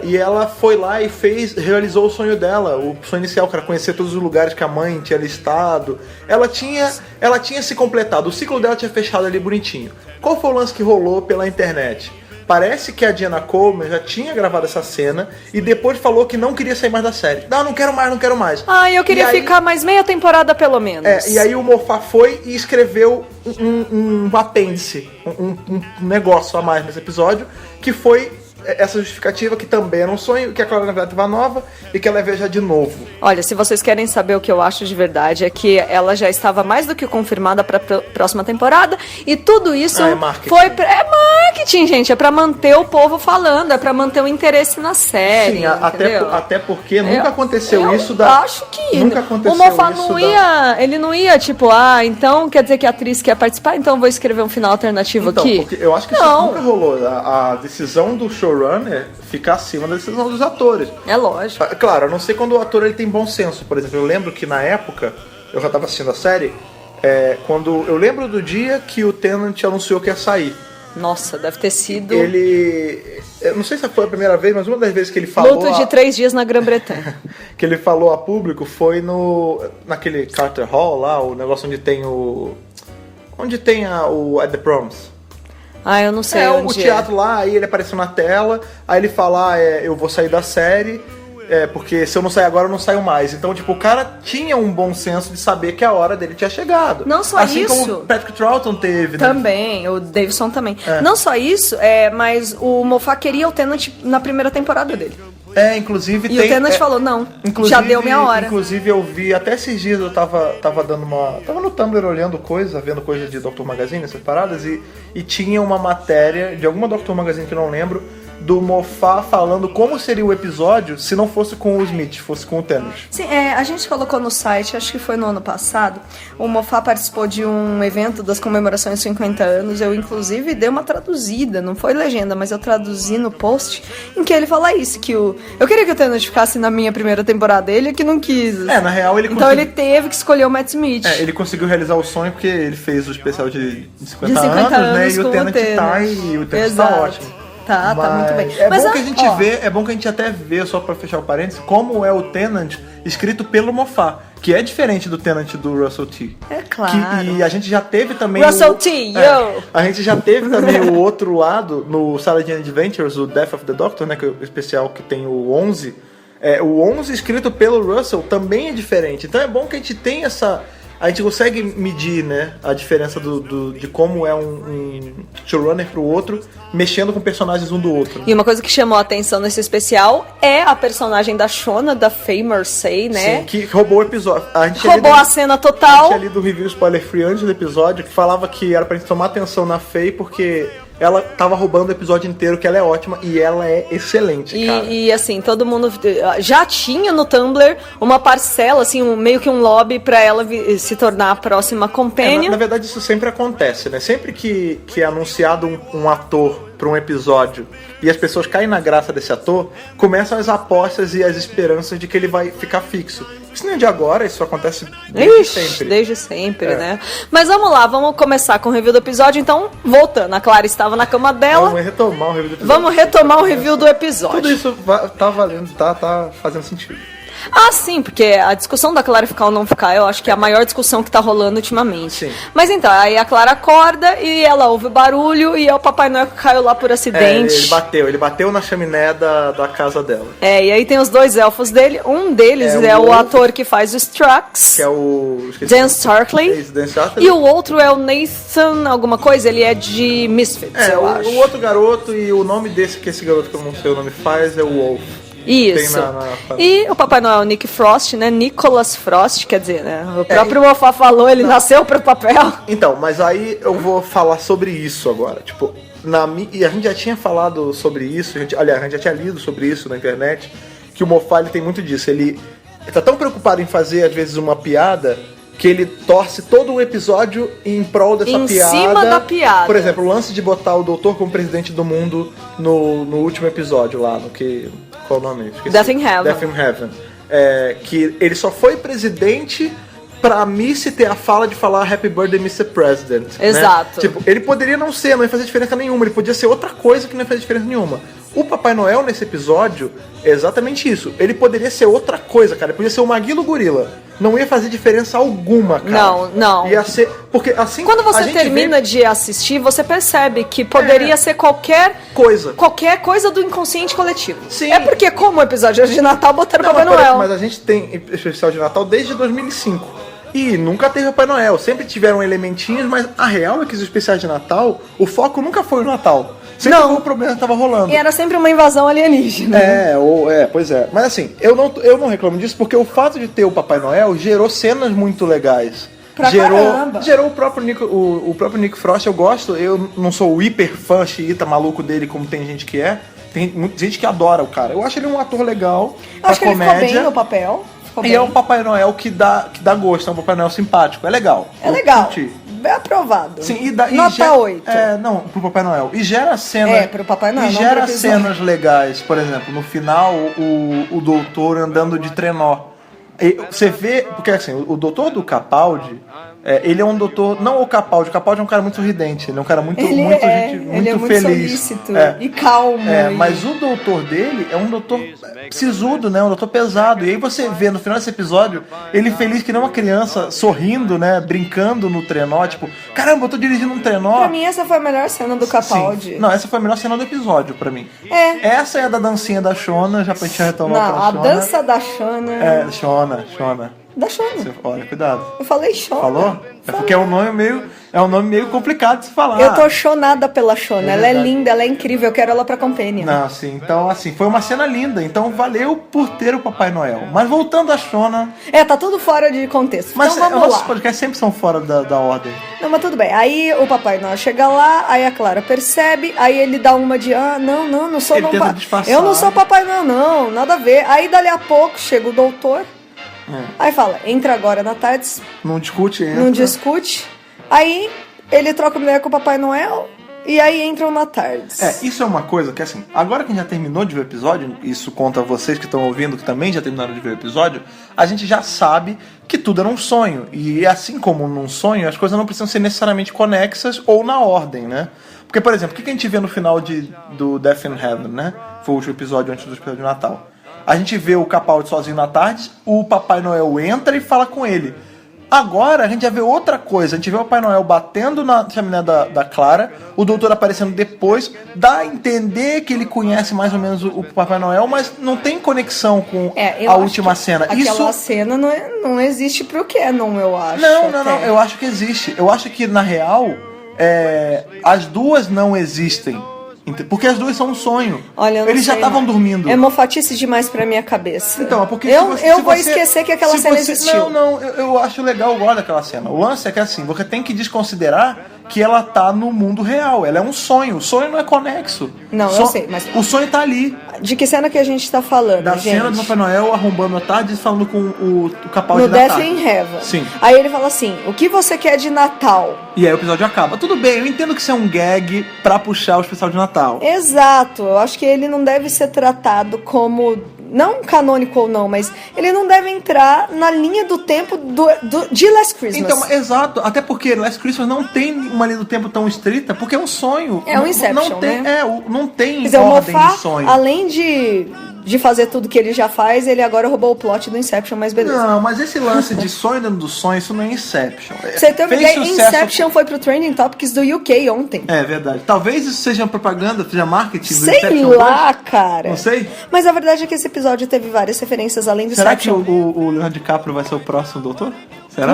E ela foi lá e realizou o sonho dela. O sonho inicial, que era conhecer todos os lugares que a mãe tinha listado. Ela tinha se completado. O ciclo dela tinha fechado ali bonitinho. Qual foi o lance que rolou pela internet? Parece que a Jenna Coleman já tinha gravado essa cena e depois falou que não queria sair mais da série. Não quero mais. Eu queria ficar mais meia temporada pelo menos. E aí o Moffat foi e escreveu um apêndice, um negócio a mais nesse episódio, que foi essa justificativa, que também era um sonho, que a Clara na verdade estava nova e que ela ia viajar de novo. Olha, se vocês querem saber o que eu acho de verdade, é que ela já estava mais do que confirmada para a próxima temporada e tudo isso É marketing. foi... É marketing! bonitinho, gente. É pra manter o povo falando, é pra manter o interesse na série. Sim, entendeu? até porque nunca aconteceu eu isso da... acho que Nunca aconteceu o Moffat isso não ia... Ele não ia, tipo, então quer dizer que a atriz quer participar, então eu vou escrever um final alternativo Então, aqui. porque eu acho que isso Não. nunca rolou. A decisão do showrunner fica acima da decisão dos atores. É lógico. Claro, a não ser quando o ator ele tem bom senso. Por exemplo, eu lembro que na época, eu já estava assistindo a série, quando eu lembro do dia que o Tennant anunciou que ia sair. Nossa, deve ter sido... Eu não sei se foi a primeira vez, mas uma das vezes que ele falou... Luto de 3 dias na Grã-Bretanha. que ele falou a público foi naquele Carter Hall lá, o negócio onde tem o At the Proms. Eu não sei onde o teatro lá, aí ele apareceu na tela, aí ele fala, eu vou sair da série, porque se eu não sair agora eu não saio mais. Então, tipo, o cara tinha um bom senso de saber que a hora dele tinha chegado. Não só assim isso. como o Patrick Troughton teve, né? Também, o Davidson também. Não só isso, mas o Moffat queria o Tennant na primeira temporada dele. Inclusive E o Tennant falou, não, já deu minha hora. Inclusive eu vi, até esses dias eu tava no Tumblr olhando vendo coisa de Dr. Magazine, essas paradas, e tinha uma matéria de alguma Dr. Magazine que eu não lembro, do Moffat falando como seria o episódio se não fosse com o Smith, fosse com o Tennant. Sim, a gente colocou no site, acho que foi no ano passado, o Moffat participou de um evento das comemorações de 50 anos, eu inclusive dei uma traduzida, não foi legenda, mas eu traduzi no post, em que ele fala isso, que eu queria que o Tennant ficasse na minha primeira temporada, ele que não quis. Na real ele Então ele teve que escolher o Matt Smith. Ele conseguiu realizar o sonho porque ele fez o especial de 50 50 anos, né? E com o Tennant tá, e o Tennant tá ótimo. Tá muito bem. Bom que a gente vê, é bom que a gente até vê, só pra fechar o parênteses, como é o Tennant escrito pelo Moffat, que é diferente do Tennant do Russell T. É claro. E a gente já teve também Russell T, yo! A gente já teve também o outro lado no Saladin Adventures, o Death of the Doctor, né, que é o especial que tem o 11. O 11 escrito pelo Russell também é diferente. Então é bom que a gente tenha a gente consegue medir, né, a diferença de como é um showrunner pro outro, mexendo com personagens um do outro. E uma coisa que chamou a atenção nesse especial é a personagem da Shona, da Faye Mercey, né? Sim, que roubou o episódio. Roubou a cena total. A gente tinha lido o review spoiler free antes do episódio, que falava que era pra gente tomar atenção na Faye, porque ela tava roubando o episódio inteiro, que ela é ótima e ela é excelente, cara. E assim, todo mundo já tinha no Tumblr uma parcela, assim, meio que um lobby pra ela se tornar a próxima companion. Na verdade, isso sempre acontece, né? Sempre que é anunciado um ator pra um episódio e as pessoas caem na graça desse ator, começam as apostas e as esperanças de que ele vai ficar fixo. Isso não é de agora, isso acontece desde sempre. Desde sempre, né? Mas vamos lá, vamos começar com o review do episódio. Então, voltando, a Clara estava na cama dela. Vamos retomar o review do episódio. Vamos retomar o review do episódio. Tudo isso tá valendo, tá fazendo sentido. Sim, porque a discussão da Clara ficar ou não ficar, eu acho que é a maior discussão que tá rolando ultimamente. Sim. Mas então, aí a Clara acorda e ela ouve barulho e é o Papai Noel que caiu lá por acidente. Ele bateu na chaminé da casa dela. E aí tem os dois elfos dele, um deles é o ator que faz o Strux, que é o... Dan Starkley, e o outro é o Nathan alguma coisa, ele é de Misfits, eu acho. O outro garoto, e o nome que esse garoto que eu não sei o nome faz, é o Wolf. Isso. E o Papai Noel, Nick Frost, né? Nicholas Frost, quer dizer, né? O próprio Moffat falou, ele nasceu pro papel. Então, mas aí eu vou falar sobre isso agora. Tipo, e a gente já tinha falado sobre isso, aliás, a gente já tinha lido sobre isso na internet, que o Moffat ele tem muito disso. Ele tá tão preocupado em fazer, às vezes, uma piada, que ele torce todo o episódio em prol dessa piada. Em cima da piada. Por exemplo, o lance de botar o doutor como presidente do mundo no último episódio lá, no que... Qual o nome? Esqueci. Death in Heaven. Death in Heaven. Que ele só foi presidente pra Missy ter a fala de falar Happy Birthday, Mr. President. Exato. Né? Tipo, ele poderia não ser, não ia fazer diferença nenhuma. Ele podia ser outra coisa que não ia fazer diferença nenhuma. O Papai Noel, nesse episódio, é exatamente isso. Ele poderia ser outra coisa, cara. Ele podia ser o Maguilo Gorila. Não ia fazer diferença alguma, cara. Não. Ia ser... Porque assim... Quando você termina de assistir, você percebe que poderia ser qualquer coisa do inconsciente coletivo. Sim. É porque, como o episódio é de Natal, botaram o Papai Noel. Mas a gente tem especial de Natal desde 2005. E nunca teve Papai Noel. Sempre tiveram elementinhos, mas a real é que os especiais de Natal, o foco nunca foi o Natal. Sempre foi o problema que tava rolando. E era sempre uma invasão alienígena. Pois é. Mas assim, eu não reclamo disso porque o fato de ter o Papai Noel gerou cenas muito legais. Pra caramba. Gerou o próprio Nick Frost, eu gosto. Eu não sou o hiper fã xiita maluco dele, como tem gente que é. Tem muita gente que adora o cara. Eu acho ele um ator legal. Eu acho que ele ficou bem no papel. E é um Papai Noel que dá gosto, é um Papai Noel simpático. É legal. É legal. Curti. É aprovado. Sim, Nota 8. Não, pro Papai Noel. E gera cenas. Pro Papai Noel. E não gera pro episódio. cenas legais. Por exemplo, no final, o doutor andando de trenó. E você vê, porque assim, o doutor do Capaldi, ele é um doutor, não o Capaldi é um cara muito sorridente, ele é um cara muito ele é muito feliz. Solícito e calmo. Mas o doutor dele é um doutor sisudo, né, um doutor pesado, e aí você vê no final desse episódio, ele feliz que nem uma criança, sorrindo, né, brincando no trenó, tipo, caramba, eu tô dirigindo um trenó. Pra mim essa foi a melhor cena do Capaldi. Sim. Não, essa foi a melhor cena do episódio, pra mim. Essa é a da dancinha da Shona, já pra gente retomar pra Shona. Não, a dança da Shona... Shona. Da Shona. Olha, cuidado. Eu falei Shona. Falou? É porque é um nome meio complicado de se falar. Eu tô chonada pela Shona. Ela é linda, ela é incrível. Eu quero ela pra Companion. Não, sim. Então, assim, foi uma cena linda. Então, valeu por ter o Papai Noel. Mas voltando à Shona... tá tudo fora de contexto. Mas então vamos lá. Nossos podcasts sempre são fora da ordem. Não, mas tudo bem. Aí o Papai Noel chega lá, aí a Clara percebe, aí ele dá uma de, não sou Ele tenta disfarçar. Eu não sou Papai Noel, não, nada a ver. Aí dali a pouco chega o doutor, aí fala, entra agora na Tardes. Não discute, entra. Não discute. Aí ele troca ideia com o Papai Noel e aí entram na Tardes. Isso é uma coisa que, assim, agora que a gente já terminou de ver o episódio, isso conta vocês que estão ouvindo, que também já terminaram de ver o episódio, a gente já sabe que tudo era um sonho. E assim como num sonho, as coisas não precisam ser necessariamente conexas ou na ordem, né? Porque, por exemplo, o que a gente vê no final do Death in Heaven, né? Foi o último episódio antes do episódio de Natal. A gente vê o Capaldi sozinho na tarde, o Papai Noel entra e fala com ele. Agora a gente já vê outra coisa, a gente vê o Papai Noel batendo na chaminé da Clara, o doutor aparecendo depois, dá a entender que ele conhece mais ou menos o Papai Noel, mas não tem conexão com a última cena. Aquela cena não existe pro Canon, eu acho. Não, eu acho que existe. Eu acho que, na real, as duas não existem. Porque as duas são um sonho. Olha, eu não Eles já estavam dormindo. É mofatice demais pra minha cabeça. Então, é porque eu vou esquecer que aquela cena existiu. Não, eu acho legal, eu gosto daquela cena. O lance é que, assim, você tem que desconsiderar que ela tá no mundo real. Ela é um sonho. O sonho não é conexo. Não, eu sei, mas... O sonho tá ali. De que cena que a gente tá falando, da gente? Cena do Papai Noel arrombando a tarde e falando com o Capaldi da tarde. No Death in Heaven. Sim. Aí ele fala assim, o que você quer de Natal? E aí o episódio acaba. Tudo bem, eu entendo que isso é um gag pra puxar o especial de Natal. Exato. Eu acho que ele não deve ser tratado como... Não canônico ou não, mas ele não deve entrar na linha do tempo de Last Christmas. Então, exato. Até porque Last Christmas não tem uma linha do tempo tão estrita, porque é um sonho. É um Inception, não tem, né? Não tem Quer dizer, ordem de sonho. Além de fazer tudo que ele já faz, ele agora roubou o plot do Inception, mas beleza. Não, mas esse lance de sonho dentro do sonho, isso não é Inception. Você tem uma ideia, Inception foi pro Trending Topics do UK ontem. É verdade. Talvez isso seja propaganda, seja marketing do Sei Inception lá, 2. cara. Não sei. Mas a verdade é que esse episódio teve várias referências além do Será Inception. que o Leonardo DiCaprio vai ser o próximo doutor? Será?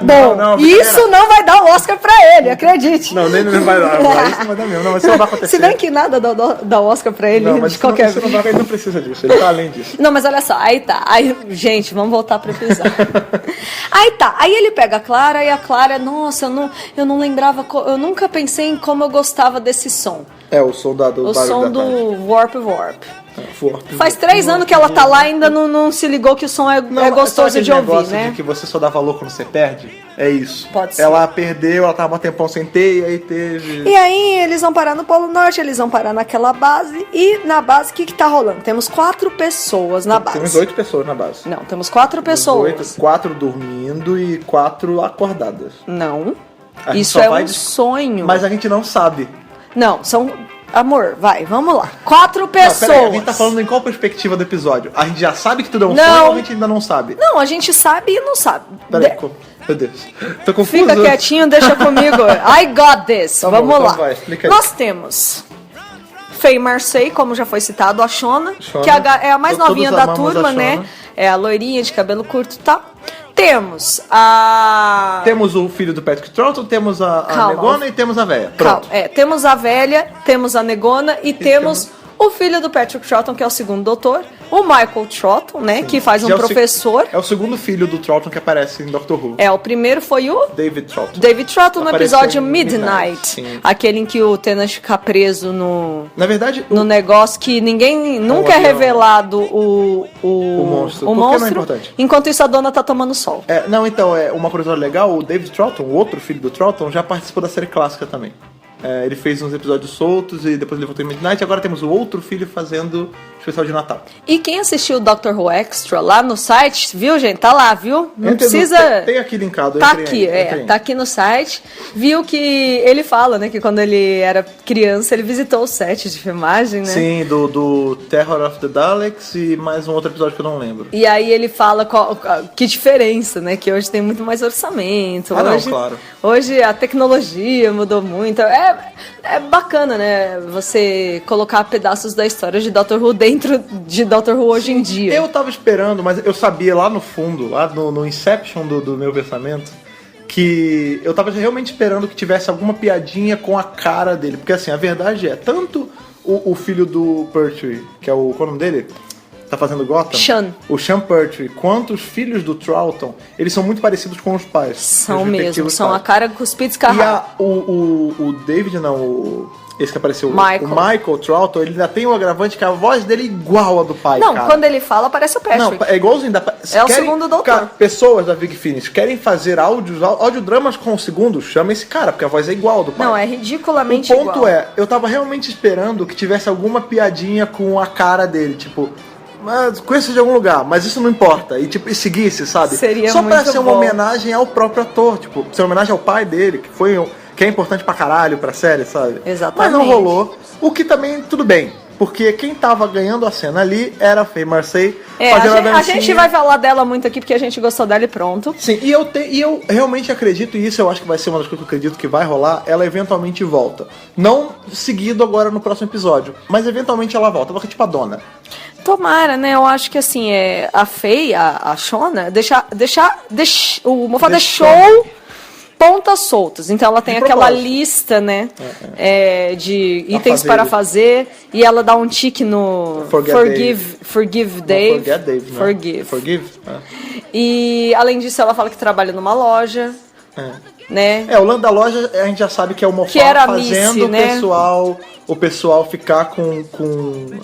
Bom, não, isso não vai dar o Oscar pra ele, acredite. Não, nem vai dar. Isso não vai dar mesmo. Não, isso não vai acontecer. Se bem que nada dá o Oscar pra ele, não, mas de qualquer forma. Ele não precisa disso, ele tá além disso. Não, mas olha só, aí tá. Aí, gente, vamos voltar pro episódio. Aí tá, aí ele pega a Clara e a Clara, nossa, eu não lembrava, eu nunca pensei em como eu gostava desse som. É, o som do som do Warp. Faz 3 Warp. anos que ela tá lá e ainda não se ligou que o som é gostoso de ouvir, né? De que você só dá valor quando você perde, é isso. Pode ser. Ela perdeu, ela tava um tempão sem ter, e aí teve... E aí eles vão parar no Polo Norte, eles vão parar naquela base, e na base o que tá rolando? Temos 4 pessoas na base. Temos 8 pessoas na base. Não, temos 4 pessoas. 4 dormindo e 4 acordadas. Não, A isso é um sonho. Mas a gente não sabe. Não, são... Amor, vai, vamos lá. 4 pessoas. Não, peraí, a gente tá falando em qual perspectiva do episódio? A gente já sabe que tudo é um Não. sonho ou a gente ainda não sabe? Não, a gente sabe e não sabe. Peraí, meu Deus. Tô confuso. Fica quietinho, deixa comigo. I got this. Tá vamos bom, lá. então vai, explica aí. Nós temos Faye Marseille, como já foi citado, a Shona, que é a mais Todos novinha da amamos turma, a né? Shona. É a loirinha de cabelo curto e tal. Temos o filho do Patrick Troughton, temos a Calma. Negona e temos a véia. Calma, Pronto. temos a velha, temos a Negona e temos o filho do Patrick Troughton, que é o segundo doutor, O Michael Troughton, né, que faz um Que é o professor. É o segundo filho do Troughton que aparece em Doctor Who. O primeiro foi o David Troughton. David Troughton no Apareceu episódio em Midnight. Sim. Aquele em que o Tennant fica preso no Na verdade, no negócio que ninguém nunca é avião. revelado o monstro. o Por que não é monstro. importante? Enquanto isso a dona tá tomando sol. então, uma curiosidade legal, o David Troughton, o outro filho do Troughton, já participou da série clássica também. Ele fez uns episódios soltos e depois ele voltou em Midnight. Agora temos o outro filho fazendo especial de Natal. E quem assistiu o Doctor Who Extra lá no site, viu, gente? Tá lá, viu? Não precisa... Tem aqui linkado. Tá entrei aqui, aí, entrei aí. tá aqui no site. Viu que ele fala, né, que quando ele era criança, ele visitou o set de filmagem, né? Sim, do Terror of the Daleks e mais um outro episódio que eu não lembro. E aí ele fala que diferença, né? Que hoje tem muito mais orçamento. Hoje, claro. Hoje a tecnologia mudou muito. É bacana, né? Você colocar pedaços da história de Doctor Who dentro de Doctor Who hoje em dia. Eu tava esperando, mas eu sabia lá no fundo, lá no Inception do meu pensamento, que eu tava realmente esperando que tivesse alguma piadinha com a cara dele. Porque assim, a verdade é, tanto o filho do Pertwee, que é qual é o nome dele? Tá fazendo Gotham? Sean. O Sean Pertwee, quanto os filhos do Troughton, eles são muito parecidos com os pais. São os mesmo, respectivos são pais. a cara cuspida e E escarrada. o David, não, esse que apareceu, Michael. o Michael Troughton, ele ainda tem um agravante que a voz dele é igual a do pai, Não, cara. quando ele fala, parece o Patrick. Não, é igualzinho. É o segundo doutor. Cara, pessoas da Big Finish querem fazer audiodramas com o segundo, chama esse cara, porque a voz é igual ao do pai. Não, é O ridiculamente ponto igual. eu tava realmente esperando que tivesse alguma piadinha com a cara dele, tipo... Mas conheço de algum lugar, mas isso não importa. E tipo, e seguisse, sabe? Seria só pra muito ser uma bom. homenagem ao próprio ator, tipo, ser uma homenagem ao pai dele, que é importante pra caralho pra série, sabe? Exatamente. Mas não rolou. O que também, tudo bem. Porque quem tava ganhando a cena ali era a Faye Marseille fazendo a gente vai falar dela muito aqui porque a gente gostou dela e pronto. Sim, e eu realmente acredito, e isso eu acho que vai ser uma das coisas que eu acredito que vai rolar, ela eventualmente volta. Não seguido agora no próximo episódio, mas eventualmente ela volta, ela fica tipo a dona. Tomara, né? Eu acho que assim, a Faye, a Shona, o Moffat deixou pontas soltas. Então ela tem De aquela propósito. lista, né? De A itens fazer. para fazer. E ela dá um tique no Forgive Dave. Forget Dave, né? Forgive. Forgive? E além disso, ela fala que trabalha numa loja, né? O lance da loja a gente já sabe que é o Moffat Que era a fazendo Missy, né? o pessoal ficar com...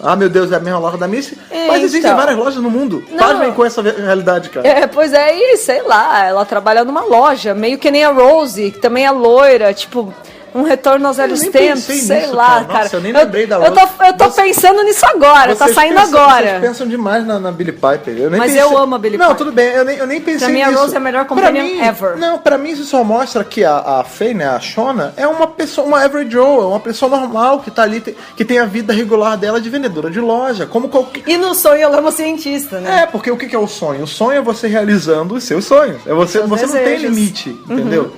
Ah, meu Deus, é a mesma loja da Missy? Mas existem então. várias lojas no mundo. Não. Pasmem com essa realidade, cara. Pois é, e sei lá, ela trabalha numa loja, meio que nem a Rosie, que também é loira, tipo, um retorno aos velhos nem tempos, pensei sei nisso, lá, cara. cara. Nossa, eu nem lembrei da eu tô, Rosie. eu tô pensando nisso agora, tá Vocês saindo pensam- agora. Vocês pensam demais na Billie Piper. Eu nem Mas pensei... eu amo a Billie Não, Piper. tudo bem, eu nem pensei Pra mim, a nisso. Rose é a melhor Pra companion mim- ever. Não, pra mim isso só mostra que a Faye, né, a Shona, é uma pessoa, uma average Joe, é uma pessoa normal que tá ali, que tem a vida regular dela de vendedora de loja, como qualquer... E no sonho ela é uma cientista, né? Porque o que é o sonho? O sonho é você realizando os seus sonhos. Você não tem desejos. limite, entendeu?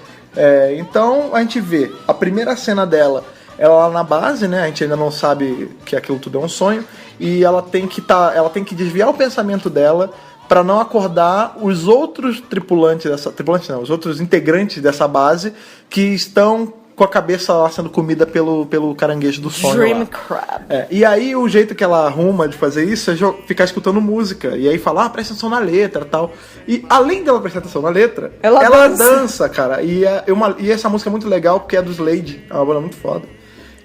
Então a gente vê a primeira cena dela, ela lá na base, né? A gente ainda não sabe que aquilo tudo é um sonho. E ela tem que desviar o pensamento dela pra não acordar os outros os outros integrantes dessa base que estão com a cabeça lá sendo comida pelo caranguejo do sonho. Dream lá. Crab. E aí o jeito que ela arruma de fazer isso é ficar escutando música. E aí falar, presta atenção na letra e tal. E além dela prestar atenção na letra, ela dança, cara. E essa música é muito legal porque é do Slade. É uma banda muito foda.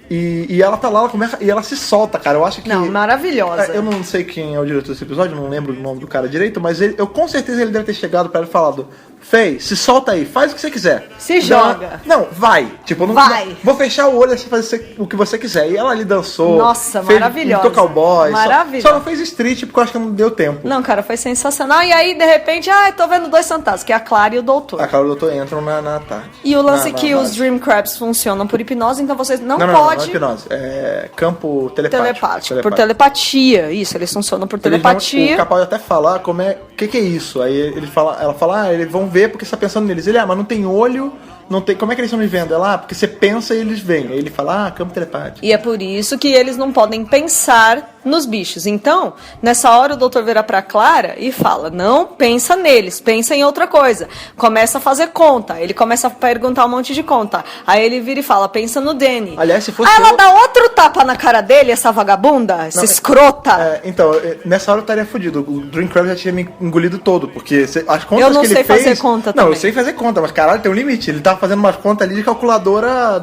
E ela tá lá, ela começa, e ela se solta, cara. Eu acho que... Não, maravilhosa. Eu não sei quem é o diretor desse episódio, não lembro o nome do cara direito, mas eu com certeza ele deve ter chegado pra ela e falado: Faye, se solta aí, faz o que você quiser. Se joga. Não, vai. Tipo, não, Vai. vou fechar o olho e você fazer o que você quiser. E ela ali dançou. Nossa, fez, maravilhosa. Imitou cowboy. Maravilhosa. Só não fez street porque eu acho que não deu tempo. Não, cara, foi sensacional. E aí, de repente, tô vendo dois fantasmas, que é a Clara e o Doutor. A Clara e o Doutor entram na tarde. E o lance é Na que os base. Dream Crabs funcionam por hipnose, então vocês não Não podem... é hipnose. É campo telepático. Por telepatia. Isso, eles funcionam por Eles telepatia. o Capaldi até falar como é. O que é isso? Aí ela fala, eles vão ver porque você tá pensando neles. Ele, mas não tem olho, não tem. Como é que eles estão me vendo? Ela, porque você pensa e eles vêm. Aí ele fala, campo telepático. E é por isso que eles não podem pensar nos bichos. Então, nessa hora o doutor vira pra Clara e fala, não pensa neles, pensa em outra coisa. Começa a fazer conta, ele começa a perguntar um monte de conta. Aí ele vira e fala, pensa no Danny. Aliás, se fosse aí ela dá outro tapa na cara dele, essa vagabunda, essa escrota. Então, nessa hora eu estaria fudido. O Dreamcraft já tinha me engolido todo, porque as contas Eu não que ele sei fez... fazer conta Não, também. eu sei fazer conta, mas caralho, tem um limite. Ele tava fazendo umas contas ali de calculadora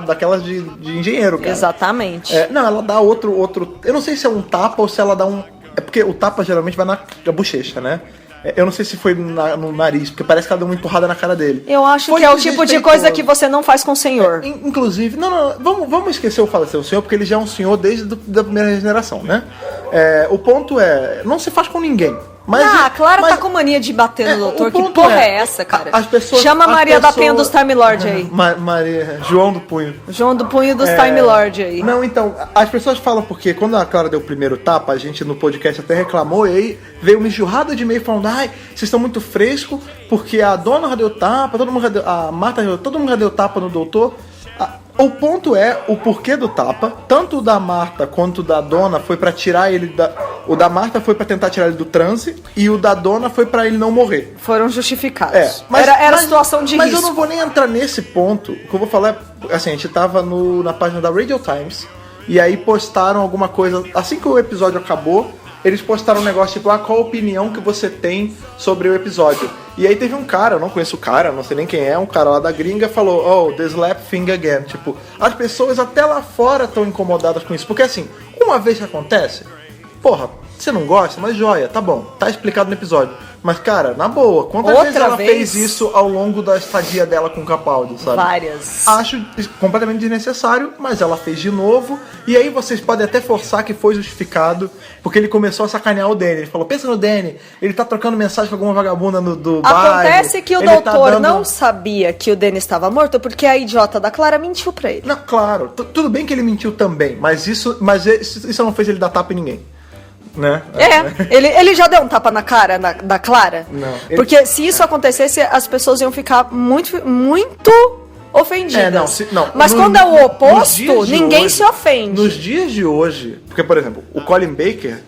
daquelas de engenheiro, cara. Exatamente. Não, ela dá outro... Eu não sei se é um tapa ou se ela dá um... É porque o tapa geralmente vai na bochecha, né? Eu não sei se foi no nariz, porque parece que ela deu uma empurrada na cara dele. Eu acho Foi que é o tipo de coisa que você não faz com o senhor. Inclusive, não, vamos esquecer o falecer o senhor, porque ele já é um senhor desde da primeira regeneração, né? O ponto não se faz com ninguém. Mas, a Clara tá com mania de bater no doutor. Que ponto porra é essa, cara? As pessoas, Chama a Maria da Penha dos Time Lord aí. João do Punho. João do Punho dos Time Lord aí. Não, então, as pessoas falam porque quando a Clara deu o primeiro tapa, a gente no podcast até reclamou, e aí veio uma enxurrada de e-mail falando, vocês estão muito frescos, porque a dona já deu tapa, a Marta, todo mundo já deu tapa no doutor. O ponto é o porquê do tapa. Tanto o da Marta quanto o da dona foi pra tirar ele o da Marta foi pra tentar tirar ele do transe, e o da dona foi pra ele não morrer. Foram justificados. Mas era situação de mas risco. eu não vou nem entrar nesse ponto. O que eu vou falar é, assim, a gente tava na página da Radio Times, e aí postaram alguma coisa, assim que o episódio acabou, eles postaram um negócio tipo, qual a opinião que você tem sobre o episódio? E aí teve um cara, eu não conheço o cara, não sei nem quem é, um cara lá da gringa falou, the slap thing again. Tipo, as pessoas até lá fora estão incomodadas com isso. Porque assim, uma vez que acontece, porra, você não gosta, mas joia, tá bom, tá explicado no episódio. Mas, cara, na boa, quantas vezes ela fez isso ao longo da estadia dela com o Capaldi, sabe? Várias. Acho completamente desnecessário, mas ela fez de novo. E aí vocês podem até forçar que foi justificado, porque ele começou a sacanear o Danny. Ele falou, pensa no Danny, ele tá trocando mensagem com alguma vagabunda do bairro. Acontece que o doutor não sabia que o Danny estava morto, porque a idiota da Clara mentiu pra ele. Não, claro, tudo bem que ele mentiu também, mas isso não fez ele dar tapa em ninguém. Né? Ele já deu um tapa na cara da Clara? Não. Porque se isso acontecesse, as pessoas iam ficar muito, muito ofendidas. Mas quando é o oposto, ninguém se ofende. Nos dias de hoje, porque, por exemplo, o Colin Baker,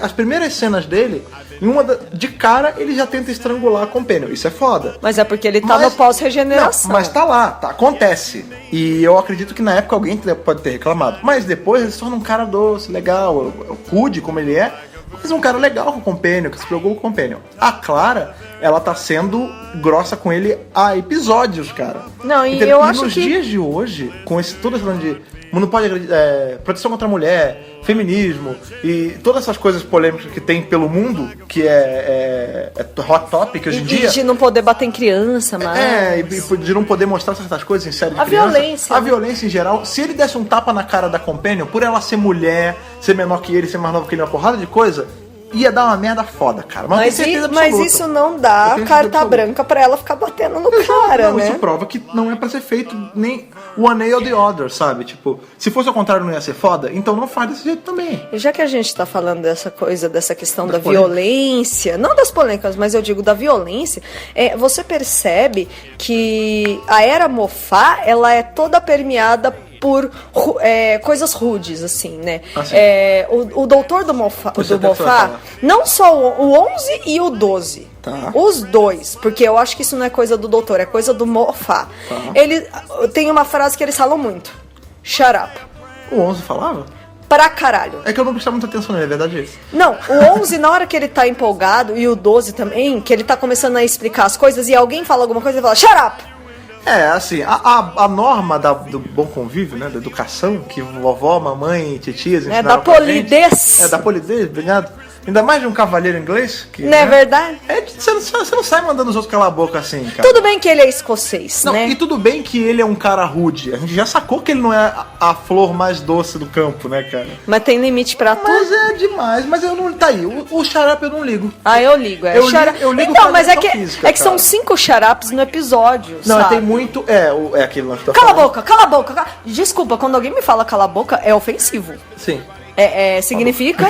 as primeiras cenas dele, de cara, ele já tenta estrangular a Companion. Isso é foda. Mas é porque ele tá no pós-regeneração. Mas tá lá, acontece. E eu acredito que na época alguém pode ter reclamado. Mas depois ele se torna um cara doce, legal, rude como ele é, mas um cara legal com o Companion, que se preocupa com o Companion. A Clara, ela tá sendo grossa com ele há episódios, cara. Não, e entendeu? eu acho nos que... dias de hoje, com toda essa falando de não pode proteção contra a mulher, feminismo e todas essas coisas polêmicas que tem pelo mundo, que é hot topic hoje em dia. E de não poder bater em criança, mas... E de não poder mostrar certas coisas em série de a criança. Violência. A violência em geral. Se ele desse um tapa na cara da Companion, por ela ser mulher, ser menor que ele, ser mais nova que ele, uma porrada de coisa, ia dar uma merda foda, cara. Mas isso não dá carta branca pra ela ficar batendo no cara, né? Isso prova que não é pra ser feito nem one or the other, sabe? Tipo, se fosse ao contrário não ia ser foda, então não faz desse jeito também. E já que a gente tá falando dessa questão da violência, não das polêmicas, mas eu digo da violência, você percebe que a era Moffat, ela é toda permeada por coisas rudes, assim, né? O doutor do Moffat, não só o 11 e o 12. Tá. Os dois, porque eu acho que isso não é coisa do doutor, é coisa do Moffat. Tá. Ele tem uma frase que eles falam muito: shut up. O 11 falava? Pra caralho. É que eu não prestava muita atenção nele, é verdade isso. Não, o 11, na hora que ele tá empolgado, e o 12 também, que ele tá começando a explicar as coisas, e alguém fala alguma coisa, ele fala, shut up! Assim, a norma do bom convívio, né, da educação, que vovó, mamãe, titias ensinaram da polidez. Da polidez, obrigado. Ainda mais de um cavalheiro inglês. Que, não é verdade? Você não sai mandando os outros calar a boca assim, cara. Tudo bem que ele é escocês, não, né? E tudo bem que ele é um cara rude. A gente já sacou que ele não é a flor mais doce do campo, né, cara? Mas tem limite pra tudo. Mas é demais. Mas eu não... Tá aí. O xarape eu não ligo. Eu ligo. Eu ligo então, mas é física, que são 5 xarapes no episódio, não, sabe? Tem muito... aquele lance que Cala a boca. Desculpa, quando alguém me fala cala a boca, é ofensivo. Sim. Significa.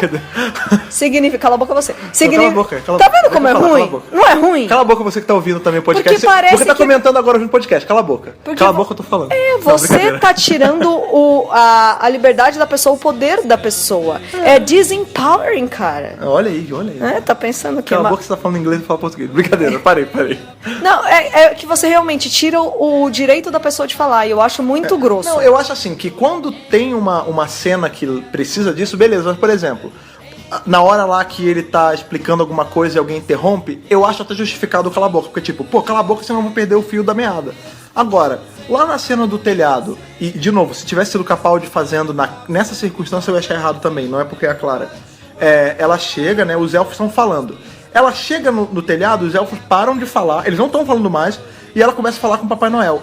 Significa. Cala a boca você. Cala a boca. Tá vendo como é Cala a ruim? boca. Não é ruim? Cala a boca você que tá ouvindo também o podcast. Porque parece você tá que- comentando agora no podcast. Cala a boca. Porque Cala a boca, eu tô falando. Não, Você brincadeira. tá tirando a liberdade da pessoa, o poder da pessoa. É disempowering, cara. Olha aí. Tá pensando que Cala a boca, você tá falando inglês e fala português. Brincadeira, parei. Não, é que você realmente tira o direito da pessoa de falar. E eu acho muito grosso. Não, eu acho assim, que quando tem uma cena que precisa disso, beleza. Mas, por exemplo, na hora lá que ele tá explicando alguma coisa e alguém interrompe, eu acho até justificado o cala a boca. Porque tipo, cala a boca, senão eu vou perder o fio da meada. Agora, lá na cena do telhado, e de novo, se tivesse sido Capaldi fazendo nessa circunstância, eu ia achar errado também, não é porque é a Clara. Ela chega, né, os elfos estão falando. Ela chega no telhado, os elfos param de falar, eles não estão falando mais, e ela começa a falar com o Papai Noel.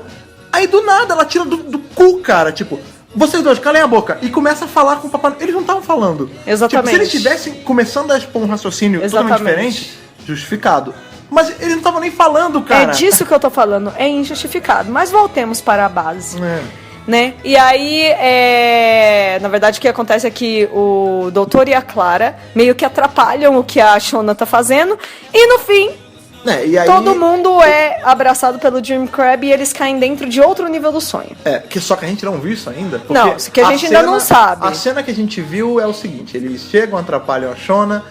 Aí do nada ela tira do cu, cara, tipo, vocês dois, calem a boca, e começa a falar com o Papai Noel. Eles não estavam falando. Exatamente. Tipo, se eles estivessem começando a expor um raciocínio totalmente diferente, justificado. Mas eles não estavam nem falando, cara. É disso que eu tô falando, é injustificado. Mas voltemos para a base. Né? E aí, na verdade, o que acontece é que o doutor e a Clara meio que atrapalham o que a Shona tá fazendo. E no fim, E aí, todo mundo é abraçado pelo Dream Crab e eles caem dentro de outro nível do sonho. Só que a gente não viu isso ainda. Porque Não, que a gente ainda não sabe. A cena que a gente viu é o seguinte: eles chegam, atrapalham a Shona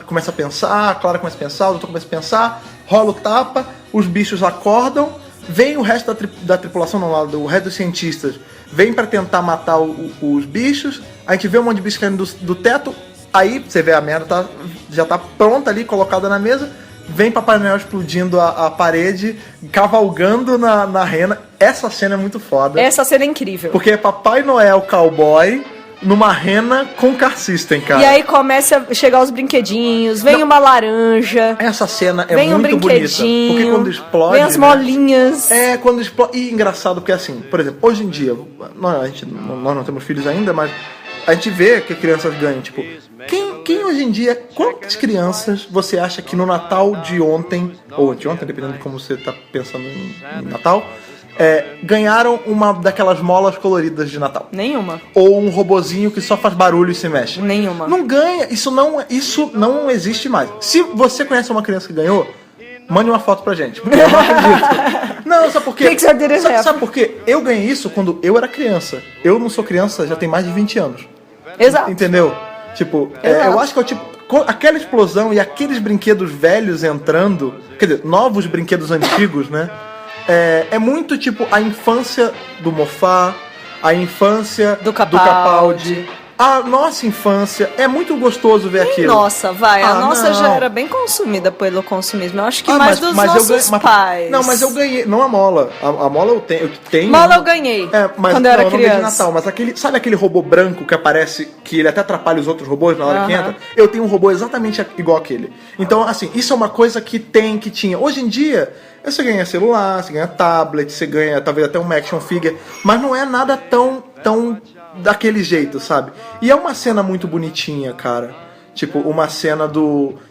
começa a pensar, a Clara começa a pensar, o doutor começa a pensar, rola o tapa, os bichos acordam, vem o resto da tripulação, não, o resto dos cientistas, vem pra tentar matar os bichos, a gente vê um monte de bicho caindo do teto, aí você vê a merda, já tá pronta ali, colocada na mesa, vem Papai Noel explodindo a parede, cavalgando na rena. Essa cena é muito foda. Essa cena é incrível. Porque é Papai Noel cowboy numa rena com Car System, cara. E aí começa a chegar os brinquedinhos, vem uma laranja, Essa cena é vem um muito bonita. brinquedinho, Porque quando explode... vem as molinhas. Quando explode... E engraçado porque assim, por exemplo, hoje em dia, nós não temos filhos ainda, mas a gente vê que crianças ganham, tipo... Quem hoje em dia, quantas crianças você acha que no Natal de ontem, ou anteontem, dependendo de como você tá pensando em Natal, ganharam uma daquelas molas coloridas de Natal? Nenhuma. Ou um robozinho que só faz barulho e se mexe? Nenhuma. Não ganha, isso não existe mais. Se você conhece uma criança que ganhou, mande uma foto pra gente, porque eu não acredito. Não, sabe por quê? Pixar didn't happen. Sabe por quê? Eu ganhei isso quando eu era criança. Eu não sou criança, já tem mais de 20 anos. Exato. Entendeu? Tipo, Exato. eu acho que é o tipo... Aquela explosão e aqueles brinquedos velhos entrando, quer dizer, novos brinquedos antigos, né? É muito tipo a infância do Mofá, a infância Do Capaldi. a nossa infância. É muito gostoso ver aquilo. Nossa, vai. A nossa não. já era bem consumida pelo consumismo. Eu acho que Ah, mais dos nossos pais. Não, mas eu ganhei. Não a mola. A mola eu tenho. Mola eu ganhei. Mas quando eu era não ganhei de criança. Natal. Mas sabe aquele robô branco que aparece, que ele até atrapalha os outros robôs na hora que entra? Eu tenho um robô exatamente igual aquele. Então, assim, isso é uma coisa que tinha. Hoje em dia, você ganha celular, você ganha tablet, você ganha talvez até uma action figure, mas não é nada tão daquele jeito, sabe? E é uma cena muito bonitinha, cara. Tipo, uma cena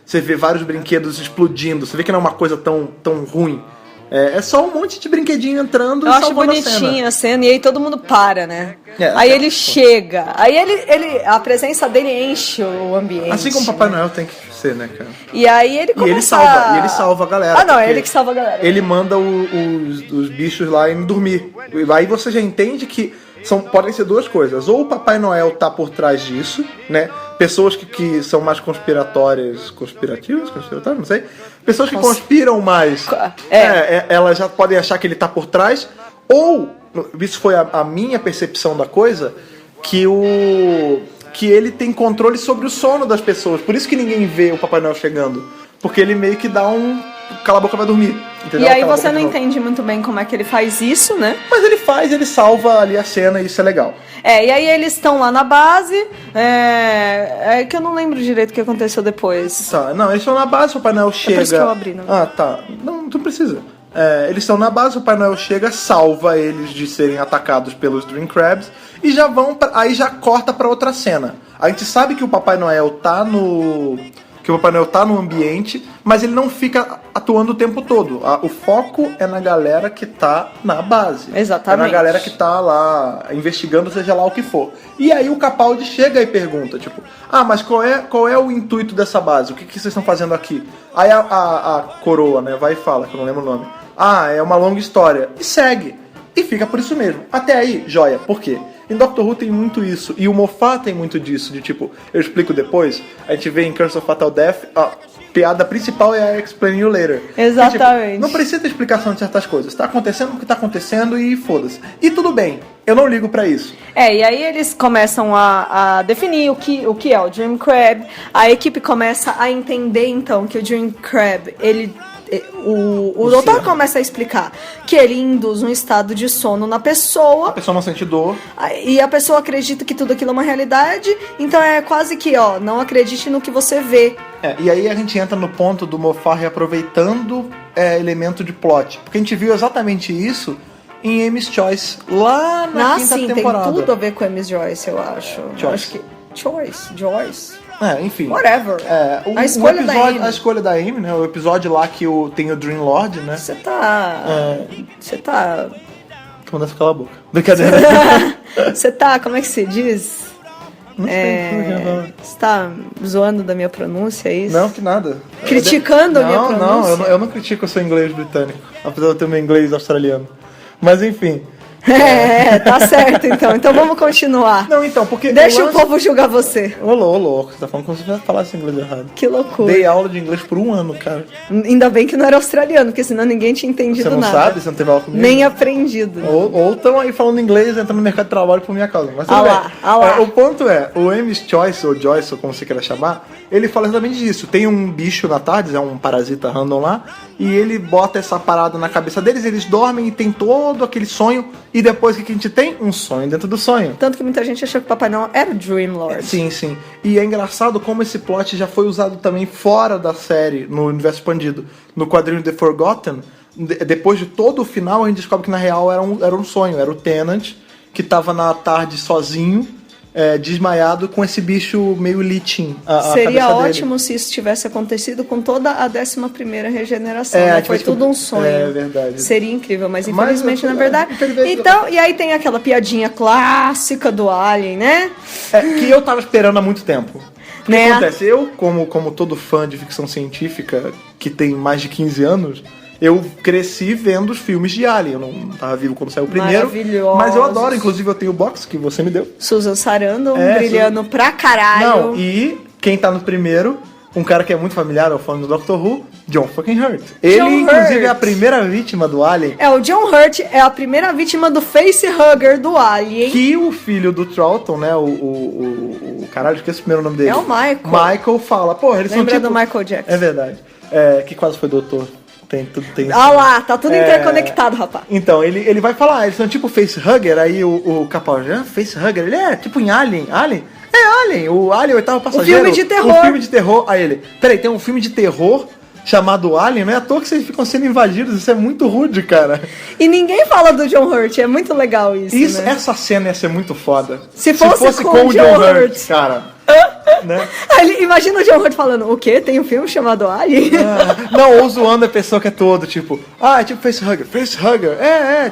você vê vários brinquedos explodindo, você vê que não é uma coisa tão ruim. É só um monte de brinquedinho entrando Eu e acho salvando bonitinha a cena, e aí todo mundo para, né? até- Aí ele chega, aí a presença dele enche o ambiente. Assim como o Papai Noel tem que ser, né, cara? E aí ele E começa ele salva a galera. Ah, não, é porque ele que salva a galera. Ele manda os bichos lá irem dormir. E aí você já entende que podem ser duas coisas. Ou o Papai Noel tá por trás disso, né? Pessoas que são mais conspirativas, não sei. Pessoas que conspiram mais. Elas já podem achar que ele tá por trás. Ou, isso foi a minha percepção da coisa, que ele tem controle sobre o sono das pessoas. Por isso que ninguém vê o Papai Noel chegando. Porque ele meio que dá cala a boca, vai dormir. Entendeu? E aí Cala a você boca não de novo. entende muito bem como é que ele faz isso, né? Mas ele salva ali a cena e isso é legal. E aí eles estão lá na base, é que eu não lembro direito o que aconteceu depois. Tá, não, eles estão na base, o Papai Noel chega... por isso que eu abri, não. Ah, tá. Não, tu não precisa. Eles estão na base, o Papai Noel chega, salva eles de serem atacados pelos Dream Crabs e já aí já corta pra outra cena. A gente sabe que o Papai Noel tá no... que o Papai Noel tá no ambiente, mas ele não fica atuando o tempo todo. O foco é na galera que tá na base. Exatamente. É na galera que tá lá investigando, seja lá o que for. E aí o Capaldi chega e pergunta, tipo, mas qual é o intuito dessa base? O que vocês estão fazendo aqui? Aí a coroa, né, vai e fala, que eu não lembro o nome. É uma longa história. E segue. E fica por isso mesmo. Até aí, joia. Por quê? Em Doctor Who tem muito isso. E o Moffat tem muito disso. De tipo, eu explico depois. A gente vê em Curse of Fatal Death, a piada principal é a Explain You Later. Exatamente. E, tipo, não precisa ter explicação de certas coisas. Tá acontecendo o que tá acontecendo e foda-se. E tudo bem. Eu não ligo pra isso. E aí eles começam a definir o que é o Dream Crab. A equipe começa a entender, então, que o Dream Crab, o doutor começa a explicar que ele induz um estado de sono na pessoa. A pessoa não sente dor. E a pessoa acredita que tudo aquilo é uma realidade. Então é quase que, não acredite no que você vê. E aí a gente entra no ponto do Moffat reaproveitando elemento de plot. Porque a gente viu exatamente isso em Amy's Choice, lá na quinta temporada. Tem tudo a ver com Amy's Joyce, eu acho. Choice. Joyce. Enfim. Whatever. A escolha da Amy, né? O episódio lá que tem o Dream Lord, né? Você tá... Manda ficar a boca. Brincadeira. Você tá... Como é que se diz? Não sei. Você tá zoando da minha pronúncia, é isso? Não, que nada. Criticando a minha pronúncia? Não, eu não critico o seu inglês britânico. Apesar de eu ter meu inglês australiano. Mas enfim... Tá certo então. Então vamos continuar. Não, então, porque... Deixa o povo julgar você. Ô louco, você tá falando como se você falasse inglês errado. Que loucura. Dei aula de inglês por 1 ano, cara. Ainda bem que não era australiano, porque senão ninguém tinha entendido nada. Você não sabe? Você não teve aula comigo? Nem aprendido. Ou estão aí falando inglês, entrando no mercado de trabalho por minha causa. Mas lá. O ponto é, o Amy's Choice, ou Joyce, ou como você queira chamar, ele fala exatamente disso. Tem um bicho na TARDIS, é um parasita random lá, e ele bota essa parada na cabeça deles, eles dormem e tem todo aquele sonho, e depois o que a gente tem? Um sonho dentro do sonho. Tanto que muita gente achou que o Papai Noel era o Dream Lord. Sim. E é engraçado como esse plot já foi usado também fora da série, no universo expandido. No quadrinho The Forgotten, depois de todo o final, a gente descobre que na real era um sonho. Era o Tennant, que tava na tarde sozinho, desmaiado, com esse bicho meio litin. Seria ótimo se isso tivesse acontecido com toda a 11ª regeneração. Né? Foi tudo um sonho. É verdade. Seria incrível, mas infelizmente não é verdade. Então, e aí tem aquela piadinha clássica do Alien, né? Que eu tava esperando há muito tempo. O que acontece? Eu, como todo fã de ficção científica que tem mais de 15 anos, eu cresci vendo os filmes de Alien. Eu não tava vivo quando saiu o primeiro. Mas eu adoro, inclusive eu tenho o box que você me deu. Susan Sarandon, brilhando pra caralho. Não, e quem tá no primeiro, um cara que é muito familiar ao fã do Doctor Who, John fucking Hurt. Ele, inclusive, é a primeira vítima do Alien. O John Hurt é a primeira vítima do facehugger do Alien. Que o filho do Troughton, né, o caralho, esqueci o primeiro nome dele. É o Michael. Michael fala, eles Lembra são tipo... do Michael Jackson. É verdade. Que quase foi doutor. Tem. Lá, tá tudo interconectado, rapaz. Então, ele vai falar, eles são tipo facehugger, aí o Capaldi, facehugger, ele é tipo em Alien. Alien? Alien, o Alien, o 8º passageiro. O filme de terror. O filme de terror. Aí ele, peraí, tem um filme de terror chamado Alien, não é à toa que vocês ficam sendo invadidos, isso é muito rude, cara. E ninguém fala do John Hurt, é muito legal isso, né? Essa cena ia ser muito foda. Se fosse com o John Hurt, cara. Né? Imagina o John Hurt falando, o quê? Tem um filme chamado Alien? Não, ou zoando a pessoa que é todo, tipo, é tipo facehugger.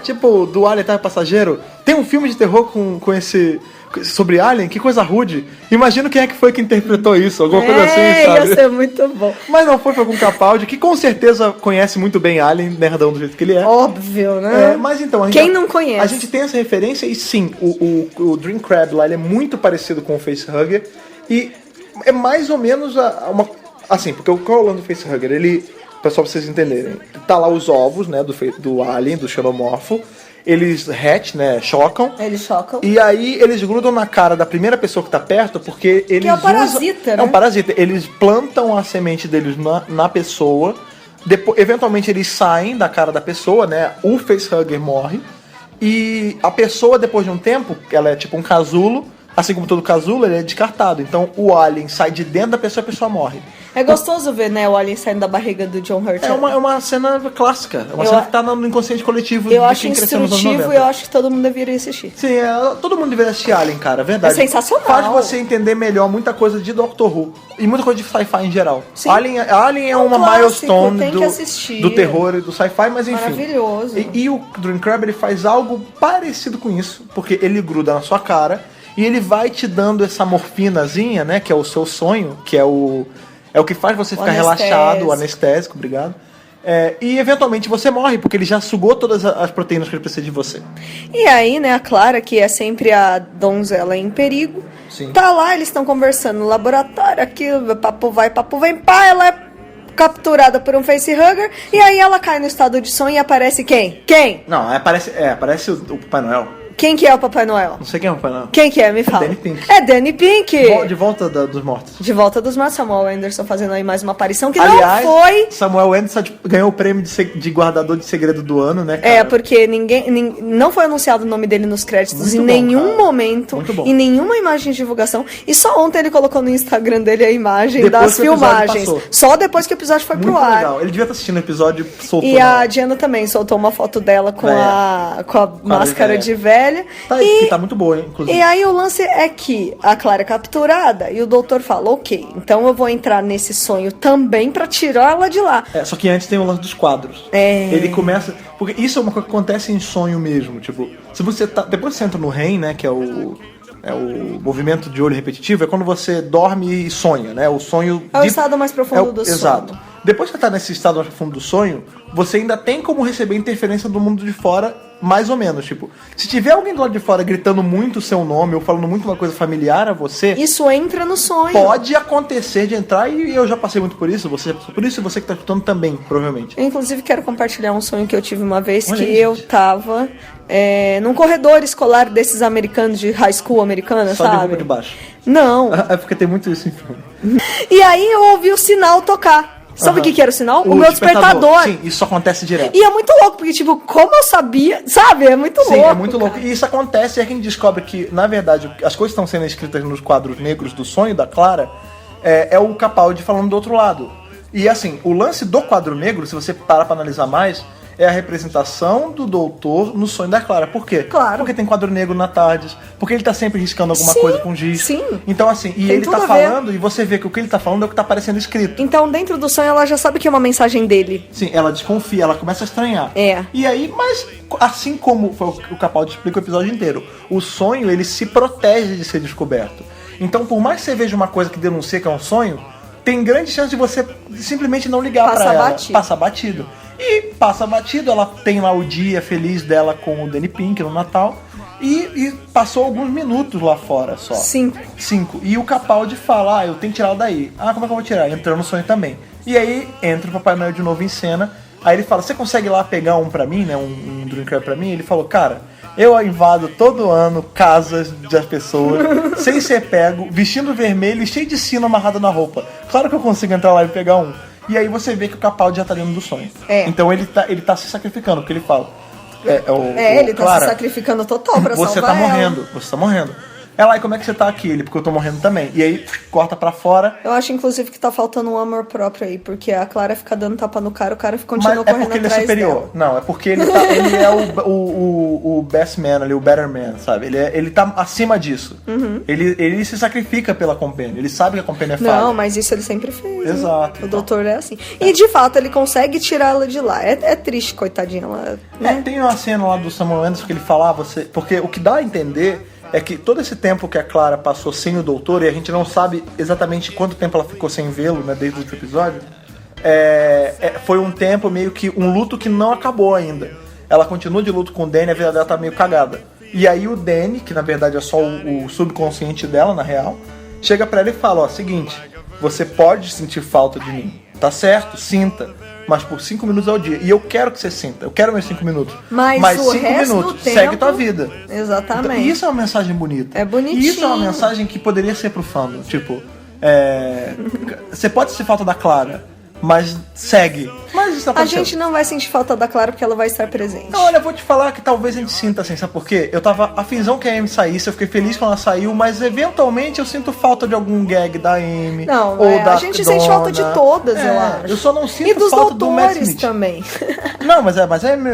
Tipo, do Alien tá passageiro. Tem um filme de terror com esse... sobre Alien, que coisa rude. Imagina quem é que foi que interpretou isso, alguma coisa assim, sabe? Ia ser muito bom. Mas não foi com o Capaldi, que com certeza conhece muito bem Alien, nerdão do jeito que ele é. Óbvio, né? Mas então, quem não conhece? A gente tem essa referência e sim, o Dream Crab lá, ele é muito parecido com o facehugger e é mais ou menos assim, porque qual é o lance do facehugger? Ele, pra vocês entenderem, tá lá os ovos, né, do Alien, do xenomorfo. Eles chocam. Eles chocam. E aí eles grudam na cara da primeira pessoa que tá perto, porque eles que é um parasita, né? É um parasita. Eles plantam a semente deles na pessoa. Depois, eventualmente eles saem da cara da pessoa, né? O facehugger morre. E a pessoa, depois de um tempo, ela é tipo um casulo. Assim como todo casulo, ele é descartado. Então o alien sai de dentro da pessoa e a pessoa morre. É gostoso ver, né, o Alien saindo da barriga do John Hurt. É uma cena clássica. É uma Eu- cena que tá no inconsciente coletivo Eu de acho quem cresceu nos anos instrutivo 90. e eu acho que todo mundo deveria assistir. Sim, todo mundo deveria assistir Alien, cara, é verdade. É sensacional. Faz você entender melhor muita coisa de Doctor Who e muita coisa de sci-fi em geral. Sim. Alien é um uma clássico, milestone tem que assistir. do terror e do sci-fi, mas enfim. Maravilhoso. E o Dream Crab, ele faz algo parecido com isso, porque ele gruda na sua cara e ele vai te dando essa morfinazinha, né, que é o seu sonho, que é o que faz você ficar relaxado, o anestésico, obrigado. E eventualmente você morre, porque ele já sugou todas as proteínas que ele precisa de você. E aí, né, a Clara, que é sempre a donzela em perigo, Sim. tá lá, eles estão conversando no laboratório, aquilo, papo vai, papo vem, pá, ela é capturada por um facehugger, e aí ela cai no estado de sonho e aparece quem? Quem? Não, aparece o Papai Noel. Quem que é o Papai Noel? Não sei quem é o Papai Noel. Quem que é? Me fala. Danny Pink. É Danny Pink! De volta dos mortos. De volta dos mortos, Samuel Anderson fazendo aí mais uma aparição que Aliás, não foi... Samuel Anderson ganhou o prêmio de guardador de segredo do ano, né, cara? Porque não foi anunciado o nome dele nos créditos Muito em bom, nenhum cara. momento, Muito bom. em nenhuma imagem de divulgação. E só ontem ele colocou no Instagram dele a imagem Depois das que o episódio filmagens. passou. Só depois que o episódio foi Muito pro ar. legal. Ele devia estar assistindo o episódio e soltou. E a Diana também soltou uma foto dela com a máscara de velha. Tá aí, que tá muito boa, hein, inclusive. E aí o lance é que a Clara é capturada e o doutor fala, ok, então eu vou entrar nesse sonho também pra tirar ela de lá. Só que antes tem o lance dos quadros. Ele começa... Porque isso é uma coisa que acontece em sonho mesmo. Tipo, se você tá... Depois você entra no REM, né, que é o movimento de olho repetitivo, é quando você dorme e sonha, né? O sonho... É o estado mais profundo do sono. Exato. Depois que você tá nesse estado mais profundo do sonho, você ainda tem como receber interferência do mundo de fora, mais ou menos. Tipo, se tiver alguém do lado de fora gritando muito o seu nome ou falando muito uma coisa familiar a você... Isso entra no sonho. Pode acontecer de entrar, e eu já passei muito por isso, você já passou por isso, e você que tá escutando também, provavelmente. Eu, inclusive, quero compartilhar um sonho que eu tive uma vez, Olha que aí, eu gente. tava num corredor escolar desses americanos, de high school americana, Só de sabe? roupa de baixo. Não. É porque tem muito isso em filme. E aí eu ouvi o sinal tocar. Sabe o que era o sinal? O meu despertador. Sim, isso acontece direto. E é muito louco, porque, tipo, como eu sabia, sabe? É muito Sim, louco. é muito louco. E isso acontece, e a gente descobre que, na verdade, as coisas que estão sendo escritas nos quadros negros do sonho da Clara é o Capaldi falando do outro lado. E assim, o lance do quadro negro, se você parar pra analisar mais, é a representação do doutor no sonho da Clara. Por quê? Claro. Porque tem quadro negro na tarde, porque ele tá sempre riscando alguma Sim, coisa com giz. sim. Então assim, e Tem ele tudo tá a ver. falando, e você vê que o que ele tá falando é o que tá aparecendo escrito. Então, dentro do sonho, ela já sabe que é uma mensagem dele. Sim, ela desconfia, ela começa a estranhar. É. E aí, mas assim como foi o Capaldi explica o episódio inteiro, o sonho, ele se protege de ser descoberto. Então, por mais que você veja uma coisa que denuncia que é um sonho, tem grande chance de você simplesmente não ligar Passa pra ela. batido. Passar batido. E passa batido, ela tem lá o dia feliz dela com o Danny Pink no Natal. E passou alguns minutos lá fora só. 5. E o Capaldi fala, eu tenho que tirar ela daí. Como é que eu vou tirar? Entrando no sonho também. E aí entra o Papai Noel de novo em cena. Aí ele fala, você consegue ir lá pegar um pra mim, né? Um Dream Crab pra mim? Ele falou, cara, eu invado todo ano casas das pessoas, sem ser pego, vestindo vermelho e cheio de sino amarrado na roupa. Claro que eu consigo entrar lá e pegar um. E aí você vê que o Capaldi já tá dentro do sonho. Então ele tá se sacrificando, porque ele fala... ele tá Clara, se sacrificando total pra você salvar tá morrendo, você tá morrendo. Ela, e como é que você tá aqui? Ele, porque eu tô morrendo também. E aí, corta pra fora. Eu acho, inclusive, que tá faltando um amor próprio aí, porque a Clara fica dando tapa no cara, o cara continua Mas é correndo porque ele é atrás superior. dela. Não, é porque ele é o best man ali, o better man, sabe? Ele tá acima disso. Ele se sacrifica pela Companion. Ele sabe que a Companion é falha. Não, mas isso ele sempre fez. Exato. Né? O doutor é assim. E, de fato, ele consegue tirá-la de lá. É triste, coitadinha. Ela, né? Tem uma cena lá do Samuel Anderson que ele fala, porque o que dá a entender é que todo esse tempo que a Clara passou sem o doutor, e a gente não sabe exatamente quanto tempo ela ficou sem vê-lo, né, desde o último episódio, foi um tempo meio que um luto que não acabou ainda. Ela continua de luto com o Danny, a vida dela tá meio cagada. E aí o Danny, que na verdade é só o subconsciente dela, na real, chega pra ela e fala, seguinte, você pode sentir falta de mim, tá certo? Sinta. Mas por 5 minutos ao dia. E eu quero que você sinta. Eu quero meus 5 minutos. Mas o 5 resto minutos. do tempo, segue tua vida. Exatamente. Então, e isso é uma mensagem bonita. É bonitinho. E isso é uma mensagem que poderia ser pro fandom. Tipo, você pode sentir falta da Clara, mas segue. Mas faz isso A aparecendo. gente não vai sentir falta da Clara porque ela vai estar presente. Não, olha, eu vou te falar que talvez a gente sinta assim, sabe por quê? Eu tava afinzão que a Amy saísse, eu fiquei feliz quando ela saiu, mas eventualmente eu sinto falta de algum gag da Amy. Não, ou da a gente sente falta de todas, eu acho. Eu só não sinto E dos falta do Matt doutores Smith. também. Não, mas é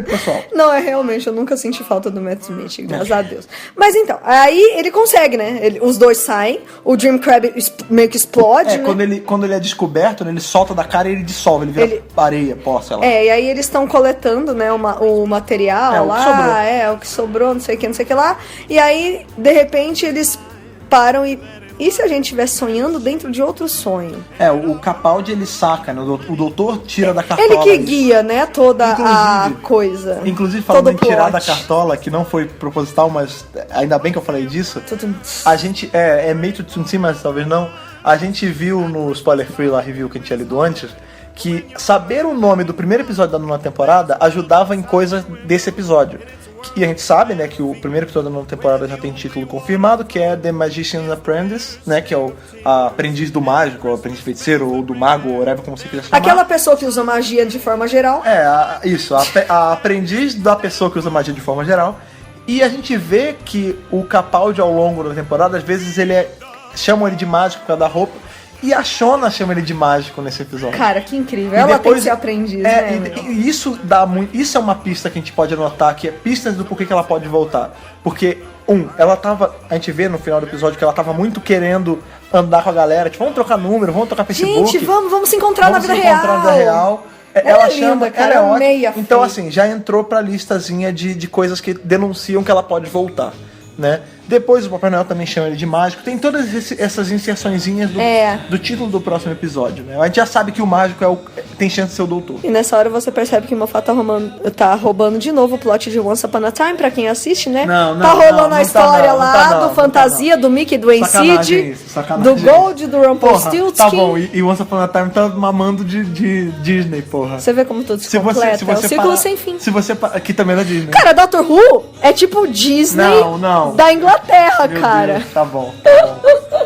pessoal. Não, realmente, eu nunca senti falta do Matt Smith, graças a Deus. Mas então, aí ele consegue, né? Os dois saem, o Dream Crab meio que explode, né? Quando ele é descoberto, né, ele solta da cara e ele dissolve, ele vira areia, pó, sei lá. E aí eles estão coletando, né, o material o lá, que sobrou. o que sobrou, não sei o que lá. E aí, de repente, eles param e se a gente estivesse sonhando dentro de outro sonho? O Capaldi, ele saca, né? O doutor tira da cartola. Ele que guia, né, toda a coisa. Inclusive, falando todo em tirar plot. da cartola, que não foi proposital, mas ainda bem que eu falei disso. Tudo- A gente, é meio sim, mas talvez não. A gente viu no Spoiler Free, lá, review que a gente tinha lido antes, que saber o nome do primeiro episódio da nona temporada ajudava em coisas desse episódio. E a gente sabe, né, que o primeiro episódio da nova temporada já tem título confirmado, que é The Magician's Apprentice, né, que é o aprendiz do mágico, o aprendiz feiticeiro, ou do mago, ou whatever, como você quiser chamar. Aquela pessoa que usa magia de forma geral. A aprendiz da pessoa que usa magia de forma geral. E a gente vê que o Capaldi, ao longo da temporada, às vezes chamam ele de mágico por causa da roupa. E a Shona chama ele de mágico nesse episódio. Cara, que incrível. E Ela tem depois- que ser aprendiz, né? meu? E isso dá muito. Isso é uma pista que a gente pode anotar, que é pistas do porquê que ela pode voltar. Porque, ela tava. A gente vê no final do episódio que ela tava muito querendo andar com a galera. Tipo, vamos trocar número, vamos trocar Facebook. Gente, vamos se encontrar vamos na vida se encontrar na vida real. Ela é linda, cara, ela é eu amei ótima. a Então, Faye. assim, já entrou pra listazinha de coisas que denunciam que ela pode voltar, né? Depois o Papai Noel também chama ele de mágico. Tem todas essas inserçõezinhas do título do próximo episódio, né? A gente já sabe que o mágico tem chance de ser o doutor. E nessa hora você percebe que o Moffat tá roubando de novo o plot de Once Upon a Time, pra quem assiste, né? Não, tá rolando não a tá história não, lá não tá não, do não Fantasia, tá do Mickey, do Sacanagem Ensid, isso, sacanagem do Gold, do Rumpelstiltskin. Tá bom, e Once Upon a Time tá mamando de Disney, porra. Você vê como tudo se completa. É um círculo sem fim. Aqui também é da Disney. Cara, Doctor Who é tipo Disney Não. da Inglaterra, Meu cara. Deus, tá bom.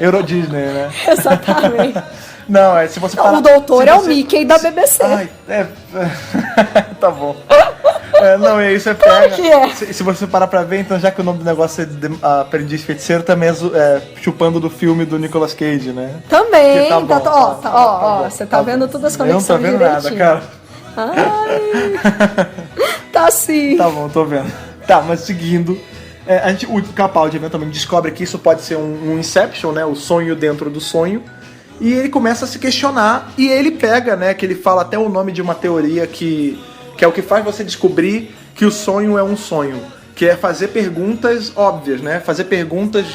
Euro Disney, né? Exatamente. Não, se você parar... O doutor se é o você- Mickey da BBC. Ai, tá bom. Não, e aí você pega... que é. Se você parar pra ver, então já que o nome do negócio é Aprendiz Feiticeiro, também é chupando do filme do Nicolas Cage, né? Também. Que tá bom, tá bom, Você tá vendo todas as Eu não conexões tô vendo nada, direitinho. cara. Ai. Tá sim. Tá bom, tô vendo. Tá, mas seguindo... o Capaldi eventualmente descobre que isso pode ser um Inception, né? O sonho dentro do sonho. E ele começa a se questionar. E ele pega, né? Que ele fala até o nome de uma teoria que é o que faz você descobrir que o sonho é um sonho. Que é fazer perguntas óbvias, né? Fazer perguntas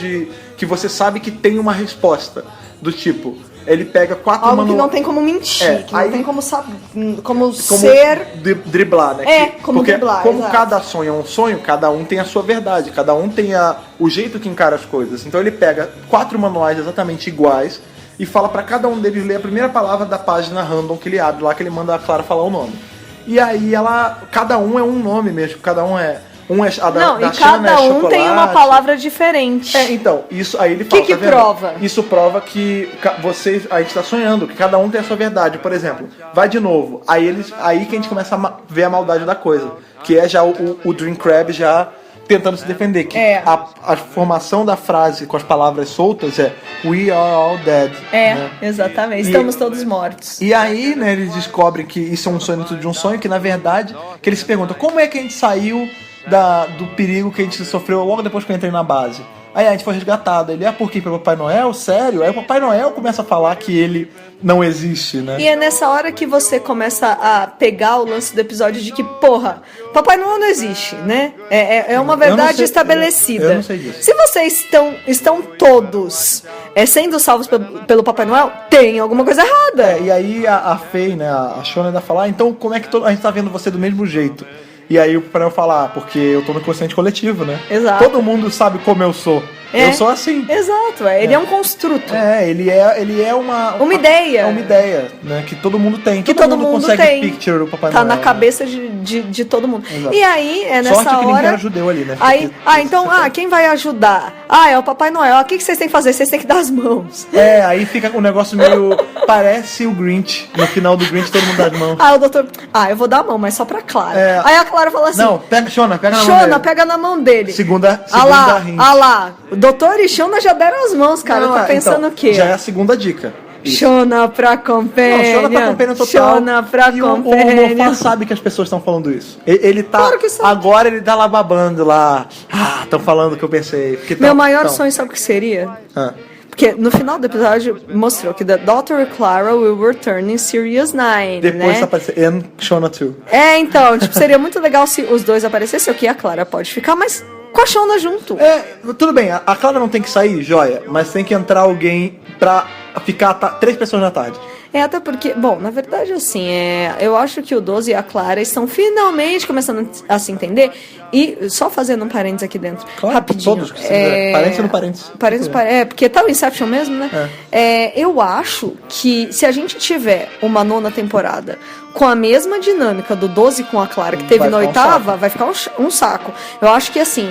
que você sabe que tem uma resposta. Do tipo, ele pega 4 Algo que manuais. não tem como mentir, que aí- não tem como saber, como ser. Driblar, né? Como Porque driblar, como exato. cada sonho é um sonho, cada um tem a sua verdade, cada um tem o jeito que encara as coisas. Então ele pega 4 manuais exatamente iguais e fala pra cada um deles ler a primeira palavra da página random que ele abre lá, que ele manda a Clara falar o nome. E aí cada um é um nome mesmo, cada um é... a da, Não, da e Shanna cada é um tem uma chocolate. palavra diferente. Então, isso aí ele fala. Que tá vendo? prova? Isso prova que a gente tá sonhando, que cada um tem a sua verdade. Por exemplo, vai de novo. Aí que a gente começa a ver a maldade da coisa. Que é já o Dream Crab já tentando se defender. Que a formação da frase com as palavras soltas é We are all dead. né? Exatamente. E- Estamos todos mortos. E aí, né, eles descobrem que isso é um sonho dentro de um sonho, que na verdade, que eles se perguntam, como é que a gente saiu do perigo que a gente sofreu logo depois que eu entrei na base? Aí a gente foi resgatado. Ele, por quê? Pelo Papai Noel? Sério? Aí o Papai Noel começa a falar que ele não existe, né? E é nessa hora que você começa a pegar o lance do episódio de que, porra, Papai Noel não existe, né? É uma Eu não verdade sei- estabelecida. eu não sei disso. Se vocês estão todos sendo salvos pelo Papai Noel, tem alguma coisa errada. E aí a Faye, né, a Shona ainda fala, então como é que a gente tá vendo você do mesmo jeito? E aí o Papai Noel fala, porque eu tô no consciente coletivo, né? Exato. Todo mundo sabe como eu sou. Eu sou assim. Exato, ele é um construto. Ele é uma ideia. É uma ideia, né? Que todo mundo tem. Que todo mundo consegue tem. picture o Papai Tá Noel. na cabeça de todo mundo. Exato. E aí, nessa Sorte que ninguém hora. era judeu ali, né? Aí, Porque- então, quem vai ajudar? É o Papai Noel. O que vocês têm que fazer? Vocês têm que dar as mãos. Aí fica um negócio meio... Parece o Grinch. No final do Grinch todo mundo dá as mãos. Ah, o doutor... Ah, eu vou dar a mão, mas só pra Clara. Aí a Clara fala assim... Não, Shona, pega na mão Shona, dele. pega na mão dele. Segunda hint. Lá. O doutor e Shona já deram as mãos, cara. Eu tô pensando então, o quê? Já é a segunda dica. Shona pra Companion. Não, Shona pra Companion total. Shona pra e Companion. O Mofá sabe que as pessoas estão falando isso. Ele tá... Claro que sabe. Agora ele tá lá babando lá. Estão falando o que eu pensei. Porque Meu maior sonho, sabe o que seria? Porque no final do episódio mostrou que the Dr. Clara will return in Sirius 9, Depois né? aparecer and Shona 2. Então, tipo, seria muito legal se os dois aparecessem, ok, a Clara pode ficar, mas com a Shona junto. Tudo bem, a Clara não tem que sair, joia, mas tem que entrar alguém pra ficar 3 pessoas na tarde. Até porque, bom, na verdade, assim, eu acho que o 12 e a Clara estão finalmente começando a se entender. E, só fazendo um parênteses aqui dentro, claro, rapidinho. Todos, parênteses no parênteses. Porque tá o Inception mesmo, né? Eu acho que se a gente tiver uma 9ª temporada com a mesma dinâmica do 12 com a Clara que teve na 8ª, vai ficar um saco. Eu acho que, assim,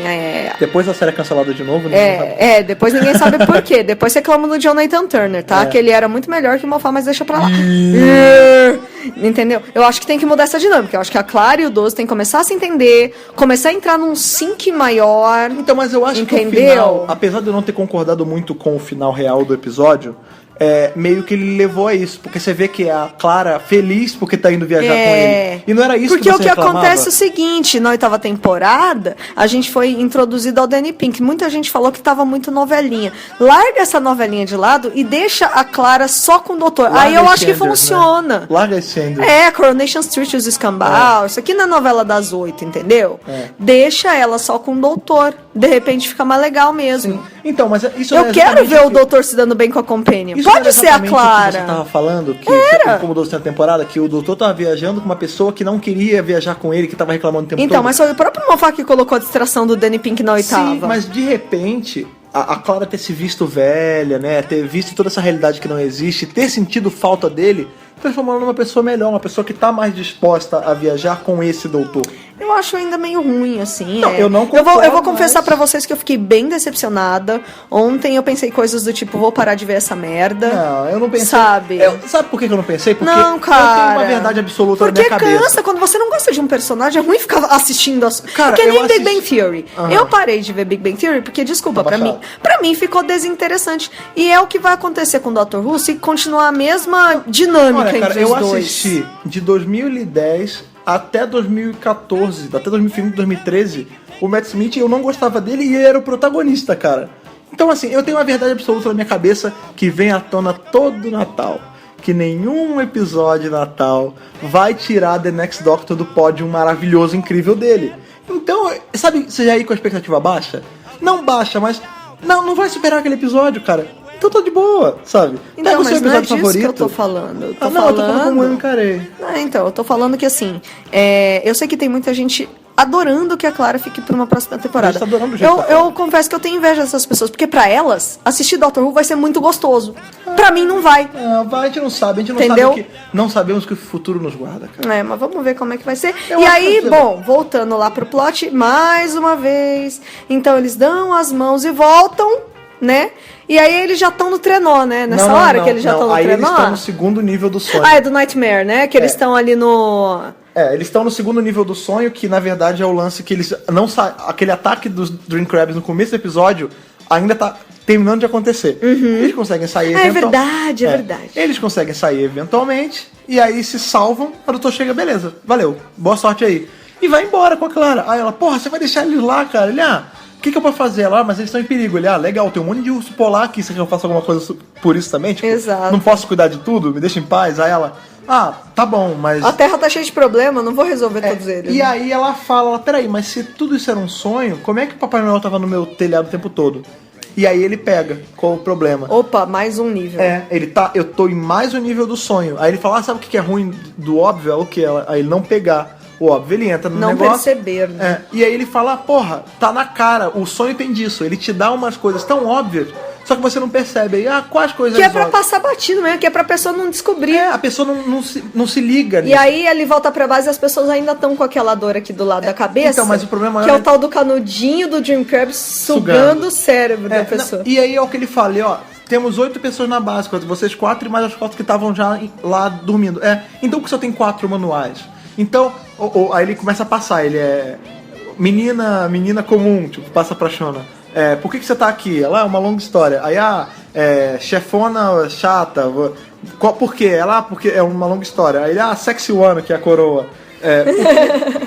Depois a série é cancelada de novo, né? Depois ninguém sabe por quê. Depois reclamam do Jonathan Turner, tá? Que ele era muito melhor que o Moffat, mas deixa pra lá. Entendeu? Eu acho que tem que mudar essa dinâmica. Eu acho que a Clara e o 12 tem que começar a se entender, começar a entrar num sync maior. Então, mas eu acho que o final, apesar de eu não ter concordado muito com o final real do episódio, meio que ele levou a isso, porque você vê que a Clara feliz porque tá indo viajar com ele. E não era isso porque que você reclamava. Porque o que acontece é o seguinte, na 8ª temporada, a gente foi introduzido ao Danny Pink. Muita gente falou que tava muito novelinha. Larga essa novelinha de lado e deixa a Clara só com o doutor. Aí eu acho que funciona. Né? Larga esse Sanders. Coronation Street, os escambau. Isso aqui não é novela das 8, entendeu? Deixa ela só com o doutor. De repente fica mais legal mesmo. Sim. Então, mas isso eu quero ver o doutor se dando bem com a Companion. Pode ser a Clara. Que você tava falando, que como doutor na temporada, que o doutor tava viajando com uma pessoa que não queria viajar com ele, que tava reclamando o tempo todo. Então, mas foi o próprio Moffat que colocou a distração do Danny Pink na 8ª. Sim, mas de repente, a Clara ter se visto velha, né? Ter visto toda essa realidade que não existe, ter sentido falta dele, transformando numa pessoa melhor, uma pessoa que tá mais disposta a viajar com esse doutor. Eu acho ainda meio ruim, assim. Não, eu não concordo, eu vou confessar pra vocês que eu fiquei bem decepcionada. Ontem eu pensei coisas do tipo, vou parar de ver essa merda. Não, eu não pensei. Sabe? Sabe por que eu não pensei? Porque não, cara, eu tenho uma verdade absoluta na minha cabeça. Porque cansa, quando você não gosta de um personagem, é ruim ficar assistindo Cara, porque nem Big Bang Theory. Uhum. Eu parei de ver Big Bang Theory porque, desculpa, pra mim ficou desinteressante. E é o que vai acontecer com o Dr. Who se continuar a mesma dinâmica entre os dois. Eu assisti de 2010 até 2014, até 2015, 2013, o Matt Smith, eu não gostava dele e ele era o protagonista, cara. Então, assim, eu tenho uma verdade absoluta na minha cabeça que vem à tona todo Natal. Que nenhum episódio de Natal vai tirar The Next Doctor do pódio maravilhoso, incrível dele. Então, sabe, você já ir com a expectativa baixa? Não baixa, mas não vai superar aquele episódio, cara. Então tô de boa, sabe? Então, pega o seu mas não é episódio disso favorito. que eu tô falando. Eu tô eu tô falando como eu encarei. Então, eu tô falando que assim, eu sei que tem muita gente adorando que a Clara fique por uma próxima temporada. A gente tá adorando o jeito eu confesso que eu tenho inveja dessas pessoas, porque pra elas, assistir Dr. Who vai ser muito gostoso. Pra mim não vai. A gente não sabe, a gente não Entendeu? sabe não sabemos que o futuro nos guarda, cara. Mas vamos ver como é que vai ser. Eu E acho aí, que bom, voltando lá pro plot, mais uma vez. Então eles dão as mãos e voltam, né? E aí eles já estão no trenó, né? Nessa hora que eles já estão no aí trenó. Eles estão no segundo nível do sonho. É do Nightmare, né? Que eles estão ali no... Eles estão no segundo nível do sonho, que na verdade é o lance que eles não aquele ataque dos Dream Crabs no começo do episódio ainda tá terminando de acontecer. Eles conseguem sair eventualmente. É verdade. Eles conseguem sair eventualmente, e aí se salvam, o doutor chega, beleza, valeu, boa sorte aí. E vai embora com a Clara. Aí ela, porra, você vai deixar eles lá, cara? Ele, o que eu posso fazer? Ela, mas eles estão em perigo. Ele, legal, tem um monte de urso polar aqui, você quer que eu faça alguma coisa por isso também? Tipo, exato. Não posso cuidar de tudo? Me deixa em paz? Aí ela... tá bom, mas... A Terra tá cheia de problema, não vou resolver todos eles. E aí ela fala, peraí, mas se tudo isso era um sonho, como é que o Papai Noel tava no meu telhado o tempo todo? E aí ele pega, qual o problema? Opa, mais um nível. Eu tô em mais um nível do sonho. Aí ele fala, sabe o que é ruim do óbvio? É o que? Aí ele não pegar o óbvio, ele entra no negócio... Não perceber, né? E aí ele fala, porra, tá na cara, o sonho tem disso. Ele te dá umas coisas tão óbvias, só que você não percebe. Aí, quais coisas que é pra passar batido mesmo, que é pra pessoa não descobrir. A pessoa não se liga nisso. E aí ele volta pra base e as pessoas ainda estão com aquela dor aqui do lado da cabeça. Então, mas o problema que é o tal do canudinho do Dream Crab sugando o cérebro da pessoa. E aí é o que ele fala, temos 8 pessoas na base, vocês 4 e mais as 4 que estavam já lá dormindo. Então por que só tem 4 manuais? Então, aí ele começa a passar, ele é menina comum, tipo, passa pra Shona. Por que você tá aqui? Ela é uma longa história. Aí chefona chata. Por quê? Ela, porque é uma longa história. Aí ele, sexy one, que é a coroa.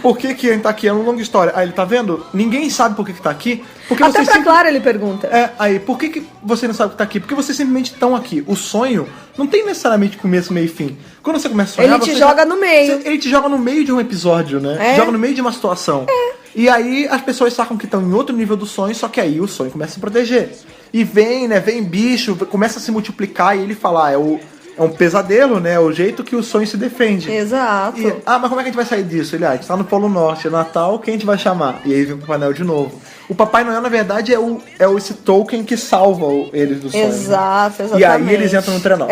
Por que a gente tá aqui? É uma longa história. Aí ele, tá vendo? Ninguém sabe por que tá aqui. Porque até pra Clara ele pergunta. Aí, por que você não sabe que tá aqui? Porque vocês simplesmente estão aqui. O sonho não tem necessariamente começo, meio e fim. Quando você começa a sonhar, ele te joga no meio. Ele te joga no meio de um episódio, né? Te joga no meio de uma situação. E aí as pessoas sacam que estão em outro nível do sonho, só que aí o sonho começa a se proteger. E vem bicho, começa a se multiplicar e ele fala, é um pesadelo, né? É o jeito que o sonho se defende. Exato. Mas como é que a gente vai sair disso? Ele, a gente tá no Polo Norte, é Natal, quem a gente vai chamar? E aí vem o Papai Noel de novo. O Papai Noel, na verdade, é esse token que salva eles do sonho. Exato, exatamente. E aí eles entram no trenó.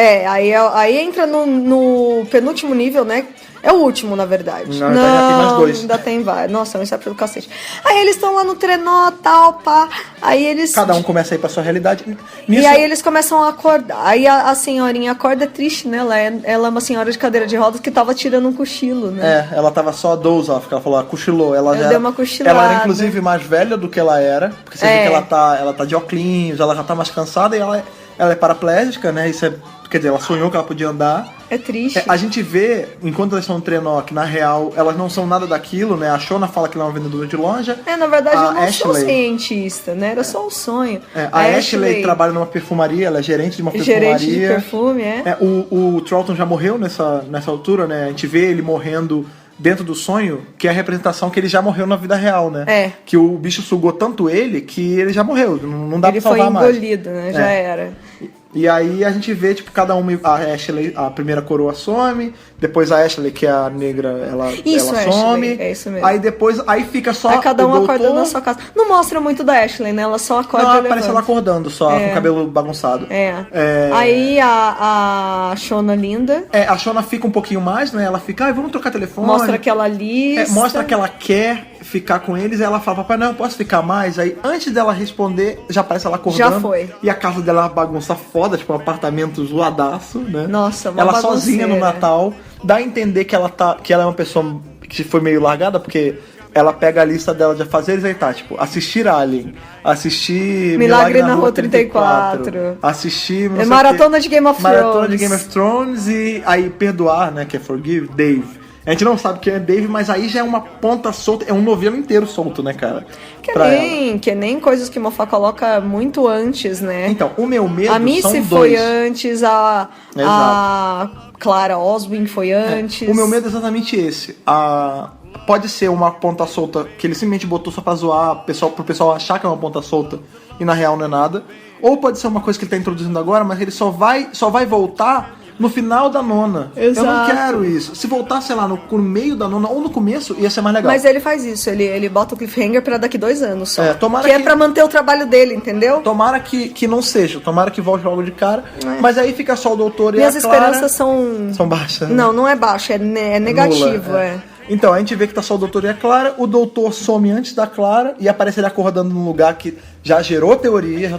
Aí entra no penúltimo nível, né? É o último, na verdade. Não, ainda tem mais 2. Ainda tem vários. Nossa, é um inseto do cacete. Aí eles estão lá no trenó, tal, pá. Aí eles... Cada um começa a ir pra sua realidade. E aí eles começam a acordar. Aí a senhorinha acorda triste, né? Ela é uma senhora de cadeira de rodas que tava tirando um cochilo, né? Ela tava só 12, ela falou, cochilou. Ela deu uma cochilada. Ela era, inclusive, mais velha do que ela era. Porque você vê que ela tá de óculos, ela já tá mais cansada e ela é paraplégica, né? Isso quer dizer, ela sonhou que ela podia andar. É triste. A gente vê, enquanto elas estão no trenó, que na real elas não são nada daquilo, né? A Shona fala que ela é uma vendedora de loja. Na verdade eu não sou Ashley, cientista, né? Era só um sonho. A Ashley trabalha numa perfumaria, ela é gerente de uma perfumaria. Gerente de perfume, O Troughton já morreu nessa altura, né? A gente vê ele morrendo dentro do sonho, que é a representação que ele já morreu na vida real, né? Que o bicho sugou tanto ele que ele já morreu, não dá pra salvar mais. Ele foi engolido, né? Já era. E aí a gente vê, tipo, cada uma, a Ashley, a primeira coroa some, depois a Ashley, que é a negra, ela some. É isso mesmo. Aí fica só aí cada um doutor... acorda na sua casa. Não mostra muito da Ashley, né? Ela só acorda e levanta. Aparece ela acordando só, com o cabelo bagunçado. Aí a Shona linda. A Shona fica um pouquinho mais, né? Ela fica, vamos trocar telefone. Mostra que ela lista. Mostra que ela quer ficar com eles, aí ela fala, papai, não, posso ficar mais? Aí, antes dela responder, já aparece ela acordando. Já foi. E a casa dela é uma bagunça foda, tipo, um apartamento zoadaço, né? Nossa, uma ela bagunceira. Sozinha no Natal, dá a entender que ela é uma pessoa que foi meio largada, porque ela pega a lista dela de afazeres e tá, tipo, assistir Alien, assistir Milagre na Rua 34, assistir... Maratona de Game of Thrones. Maratona de Game of Thrones e aí perdoar, né, que é Forgive, Dave. A gente não sabe quem é Dave, mas aí já é uma ponta solta, é um novelo inteiro solto, né, cara? Que nem coisas que Moffat coloca muito antes, né? Então, o meu medo a Missy são dois. foi antes, a Clara Oswin foi antes. O meu medo é exatamente esse. Pode ser uma ponta solta que ele simplesmente botou só pra zoar, pro pessoal achar que é uma ponta solta e na real não é nada. Ou pode ser uma coisa que ele tá introduzindo agora, mas ele só vai voltar no final da nona. Exato. Eu não quero isso. Se voltar, sei lá, no meio da nona ou no começo, ia ser mais legal. Mas ele faz isso, ele bota o cliffhanger pra daqui 2 anos só. Tomara que é pra manter o trabalho dele, entendeu? Tomara que não seja, tomara que volte logo de cara. Mas aí fica só o doutor e a Clara. Minhas esperanças são baixas. Não é baixo, é negativo, Nula, Então, a gente vê que tá só o doutor e a Clara, o doutor some antes da Clara e aparece ele acordando num lugar que já gerou teoria,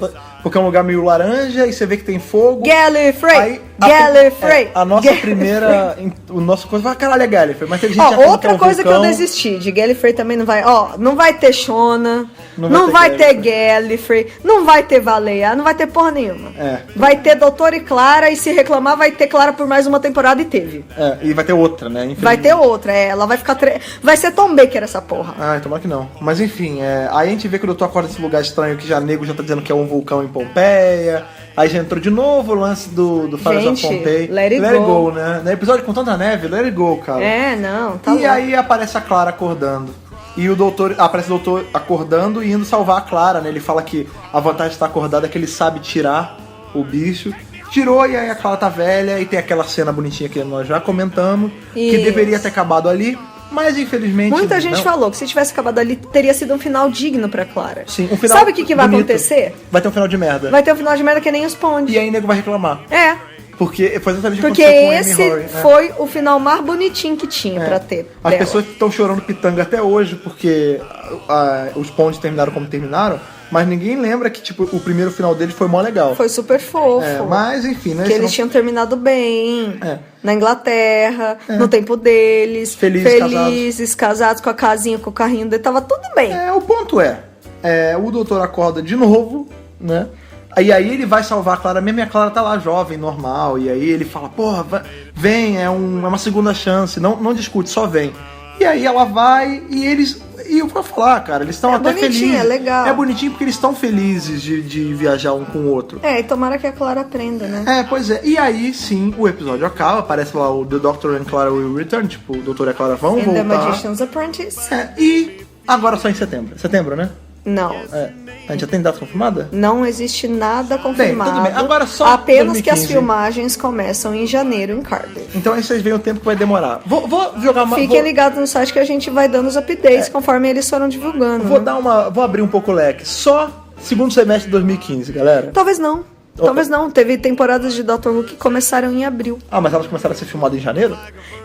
porque é um lugar meio laranja e você vê que tem fogo. Gallifrey! Gallifrey! A nossa primeira... O nosso coisa vai, caralho, é Gallifrey, mas teve gente outra coisa que eu desisti, de Gallifrey também não vai... não vai ter Shona, não vai ter Gallifrey, não vai ter Valeia, não vai ter porra nenhuma. Vai ter Doutor e Clara, e se reclamar vai ter Clara por mais uma temporada, e teve. E vai ter outra, né? Vai ter outra, ela vai ficar... Vai ser Tom Baker essa porra. Tomara que não. Mas enfim, aí a gente vê que o doutor acorda nesse lugar estranho que já nego já tá dizendo que é um vulcão em Pompeia. Aí já entrou de novo o lance do Fires of Pompeia. Let it go, né? No episódio com tanta neve, let it go, cara. Tá E aí aparece a Clara acordando. E aparece o doutor acordando e indo salvar a Clara, né? Ele fala que a vantagem de estar acordado é que ele sabe tirar o bicho. Tirou e aí a Clara tá velha e tem aquela cena bonitinha que nós já comentamos. Que deveria ter acabado ali. Mas infelizmente... Muita gente falou que se tivesse acabado ali, teria sido um final digno pra Clara. Sim, um final. Sabe o que vai acontecer? Vai ter um final de merda. Vai ter um final de merda que nem os Pond. E aí o nego vai reclamar. Porque foi exatamente o que Porque aconteceu com esse Amy Horry, né? foi o final mais bonitinho que tinha pra ter. As dela. pessoas estão chorando pitanga até hoje porque os pontos terminaram como terminaram, mas ninguém lembra que tipo, o primeiro final deles foi mó legal. Foi super fofo. Mas enfim, né? Que eles tinham terminado bem É. na Inglaterra, no tempo deles, Felizes, casados com a casinha, com o carrinho dele, tava tudo bem. O ponto o doutor acorda de novo, né? E aí ele vai salvar a Clara mesmo, e a Clara tá lá jovem, normal, e aí ele fala, porra, vem, é uma segunda chance, não discute, só vem. E aí ela vai, e eu vou falar, cara, eles estão até felizes. É legal. É bonitinho porque eles estão felizes de viajar um com o outro. E tomara que a Clara aprenda, né? Pois é. E aí, sim, o episódio acaba, aparece lá o The Doctor and Clara will return, tipo, o doutor e a Clara vão In voltar. The Magician's Apprentice. E agora só em setembro. Setembro, né? Não. A gente já tem data confirmada? Não existe nada confirmado. tudo bem. Agora só apenas 2015. que as filmagens começam em janeiro em Cardiff. Então aí vocês veem o tempo que vai demorar. Vou jogar uma... Fiquem ligados no site que a gente vai dando os updates conforme eles foram divulgando. Vou abrir um pouco o leque. Só segundo semestre de 2015, galera. Talvez não. Talvez não. Teve temporadas de Doctor Who que começaram em abril. Mas elas começaram a ser filmadas em janeiro?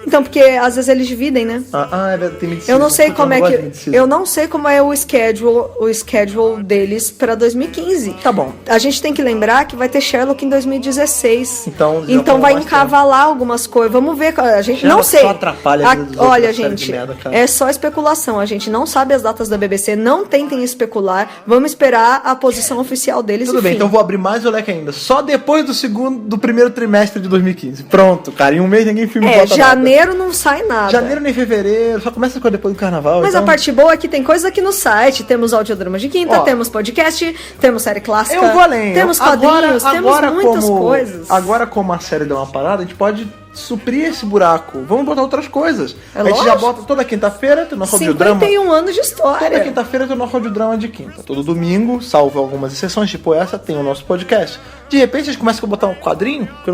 Então, porque às vezes eles dividem, né? É verdade, tem mid-season. Eu não sei como é gosto de que. mid-season. Eu não sei como é o schedule deles pra 2015. Tá bom. A gente tem que lembrar que vai ter Sherlock em 2016. Então vai mais encavalar algumas coisas. Vamos ver. A gente Sherlock não sei. só atrapalha a vida dos outros, olha, essa série gente, de merda, cara. é só especulação. A gente não sabe as datas da BBC. Não tentem especular. Vamos esperar a posição oficial deles. Tudo bem, então vou abrir mais o leque ainda. Só depois do primeiro trimestre de 2015. Pronto, cara. Em um mês ninguém filma janeiro não sai nada. Janeiro nem fevereiro, só começa com depois do carnaval. Mas então... a parte boa é que tem coisa aqui no site. Temos audiodrama de quinta, temos podcast, temos série clássica. Eu vou além. Temos quadrinhos, temos muitas coisas. Agora, como a série deu uma parada, a gente pode suprir esse buraco. Vamos botar outras coisas. É a gente lógico. já bota toda quinta-feira, tem o nosso audiodrama. 51 anos de história. Toda quinta-feira tem o nosso audiodrama de quinta. Todo domingo, salvo algumas exceções, tipo essa, tem o nosso podcast. De repente a gente começa a botar um quadrinho, que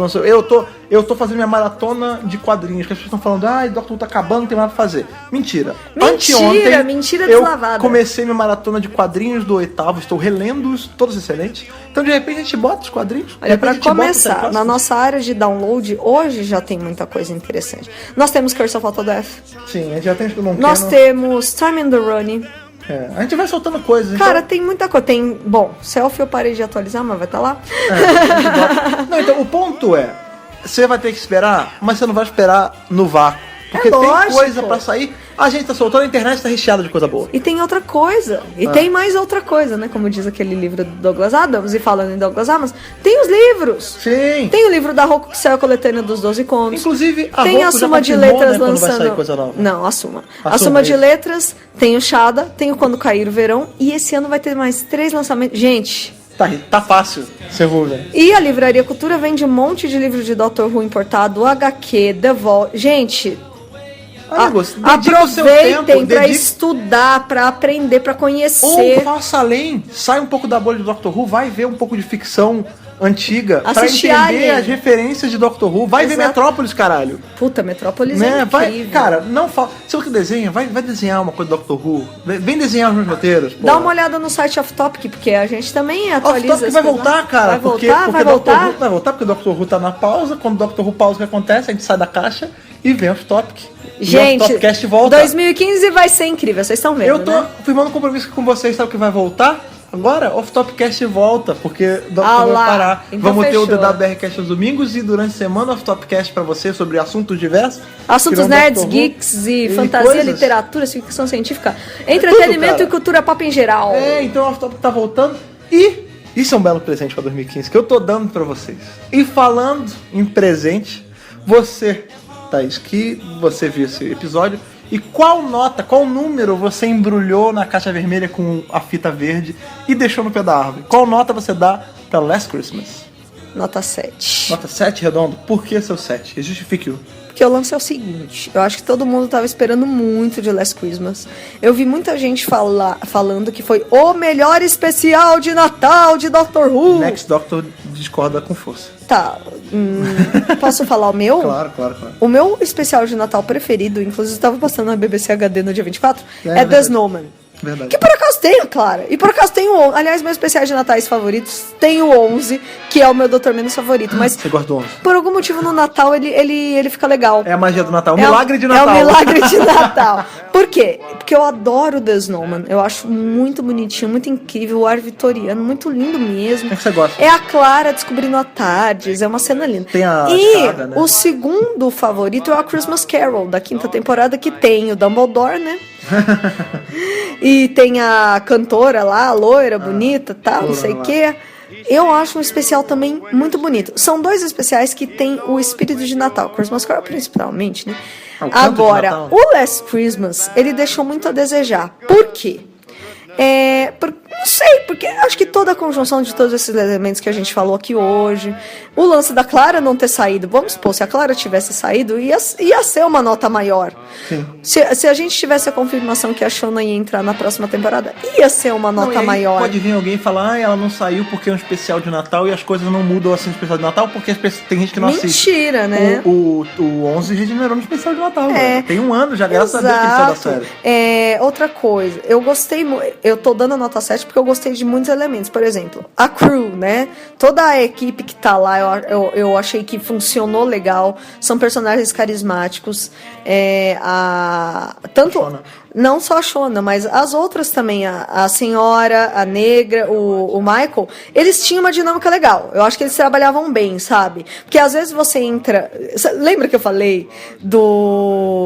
eu tô fazendo minha maratona de quadrinhos, que as pessoas estão falando, Doctor Who tá acabando, não tem nada pra fazer. Mentira. Mentira eu deslavada. comecei minha maratona de quadrinhos do 8º, estou relendo-os, todos excelentes. Então de repente a gente bota os quadrinhos. Olha, pra começar, na nossa área de download, hoje já tem muita coisa interessante. Nós temos Curse of Autodeath. Sim, a gente já tem Nós temos Time and the Running. A gente vai soltando coisas. Cara, então... tem muita coisa. Tem, Selfie eu parei de atualizar, mas vai estar lá. Não, então o ponto você vai ter que esperar, mas você não vai esperar no vácuo. Porque tem lógico. coisa pra sair. A gente tá soltando, a internet tá recheada de coisa boa. E tem outra coisa. E tem mais outra coisa, né? Como diz aquele livro do Douglas Adams. E falando em Douglas Adams, tem os livros. Sim. Tem o livro da Roku que saiu a coletânea dos 12 contos. Inclusive, a tem a Roku já Suma de confirmou, Letras né, quando vai lançando. sair coisa nova. Não, a Suma. A Suma, Suma de isso. Letras, tem o Shada, tem o Quando Cair o Verão. E esse ano vai ter mais 3 lançamentos. Gente. Tá fácil, você ouve. E a Livraria Cultura vende um monte de livro de Doctor Who importado, HQ, The Vault. Gente. Amigos, dedica o seu Aproveitem tempo, pra estudar, pra aprender, pra conhecer. Ou faça além, sai um pouco da bolha do Doctor Who, vai ver um pouco de ficção antiga pra Assistir entender Alien. as referências de Doctor Who. Vai ver Exato. Metrópolis, caralho. Puta, Metrópolis Né? é Vai, incrível. cara, não fala. Se você desenha, vai desenhar uma coisa do Doctor Who. Vem desenhar os meus roteiros. Dá uma olhada no site Off Topic, porque a gente também atualiza. Off-Topic vai voltar, cara. Vai Vai voltar? Vai voltar porque o Doctor Who tá na pausa. Quando o Doctor Who pausa, o que acontece? A gente sai da caixa e vem Off-Topic. Gente, o Off-Topcast volta. 2015 vai ser incrível, vocês estão vendo, Eu tô né? firmando um compromisso com vocês, sabe o que vai voltar? Agora, Off-Topcast volta, porque Doctor Who vai lá. parar. Então Vamos fechou. ter o DWRcast aos domingos e durante a semana Off-Topcast pra você sobre assuntos diversos. Assuntos que não nerds, Doctor Who geeks e fantasia, coisas. literatura, ficção científica, entretenimento cara. e cultura pop em geral. Então o Off-Topic tá voltando e isso é um belo presente pra 2015 que eu tô dando pra vocês. E falando em presente, você, Thaís, que você viu esse episódio, e qual nota, qual número você embrulhou na caixa vermelha com a fita verde e deixou no pé da árvore? Qual nota você dá pra Last Christmas? Nota 7. Nota 7, redondo? Por que seu 7? Justifique-o. Porque o lance é o seguinte, eu acho que todo mundo tava esperando muito de Last Christmas. Eu vi muita gente falando que foi o melhor especial de Natal de Doctor Who. Next Doctor discorda com força. Tá, posso falar o meu? Claro. O meu especial de Natal preferido, inclusive eu tava passando na BBC HD no dia 24, é The verdade. Snowman. Verdade. Que por acaso tem a Clara. E por acaso tem o 11. Aliás, meus especiais de natais favoritos tem o 11, que é o meu Dr. Menos favorito. Mas Você gosta do 11? por algum motivo no Natal ele fica legal. É a magia do Natal, o milagre de Natal. É o milagre de Natal. Por quê? Porque eu adoro o The Snowman. Eu acho muito bonitinho, muito incrível, o ar vitoriano, muito lindo mesmo. É que você gosta. É a Clara descobrindo a Tardes, é uma cena linda. Tem a e escada, né? o segundo favorito é a Christmas Carol, da quinta temporada, que tem o Dumbledore, né? E tem a cantora lá, a loira, bonita, tal, não sei o quê. Eu acho um especial também muito bonito. São dois especiais que tem o espírito de Natal. Christmas Carol principalmente, né? O canto de Agora, Natal. o Last Christmas, ele deixou muito a desejar. Por quê? Não sei, porque acho que toda a conjunção de todos esses elementos que a gente falou aqui hoje, o lance da Clara não ter saído, vamos supor, se a Clara tivesse saído, ia ser uma nota maior. Sim. Se a gente tivesse a confirmação que a Shona ia entrar na próxima temporada, ia ser uma nota Não, e aí maior. Pode vir alguém e falar, ela não saiu porque é um especial de Natal e as coisas não mudam assim no especial de Natal porque tem gente que não assiste. Mentira, né? O 11 regenerou no especial de Natal. É. Velho. Tem um ano já, graças a Deus que ele saiu da série. Outra coisa, eu gostei, eu tô dando a nota 7 porque eu gostei de muitos elementos. Por exemplo, a crew, né? Toda a equipe que tá lá, eu achei que funcionou legal. São personagens carismáticos. Tanto Shona. não só a Shona, mas as outras também, a senhora, a negra, o Michael, eles tinham uma dinâmica legal. Eu acho que eles trabalhavam bem, sabe? Porque às vezes você entra... Lembra que eu falei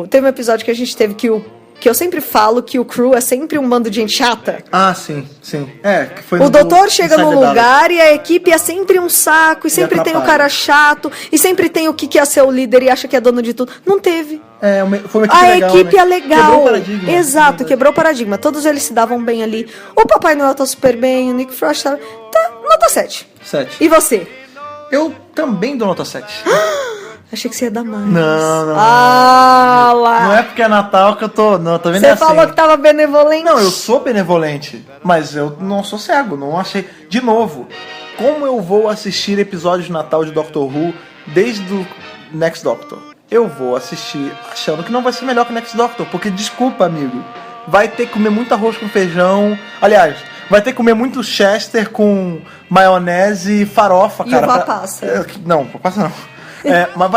Teve um episódio que a gente teve que eu sempre falo que o crew é sempre um bando de gente chata. Ah, sim. Que foi O doutor chega Inside no the lugar e a equipe é sempre um saco, e sempre tem o atrapalha. cara chato, e sempre tem o que quer ser o líder e acha que é dono de tudo. Não teve. Foi uma equipe A legal, equipe né? é legal. Quebrou o paradigma. Exato, quebrou o paradigma. Todos eles se davam bem ali. O Papai Noel tá super bem, o Nick Frost tá nota 7. 7. E você? Eu também dou nota 7. Achei que você ia dar mais. Não. Ah, lá. Não é porque é Natal que eu tô... Não, tô vendo Você assim. falou que tava benevolente. Não, eu sou benevolente, mas eu não sou cego, não achei... De novo, como eu vou assistir episódios de Natal de Doctor Who desde o Next Doctor? Eu vou assistir achando que não vai ser melhor que o Next Doctor, porque, desculpa, amigo, vai ter que comer muito arroz com feijão, aliás, vai ter que comer muito Chester com maionese e farofa, E cara. uva passa. Não, uva passa não. Mas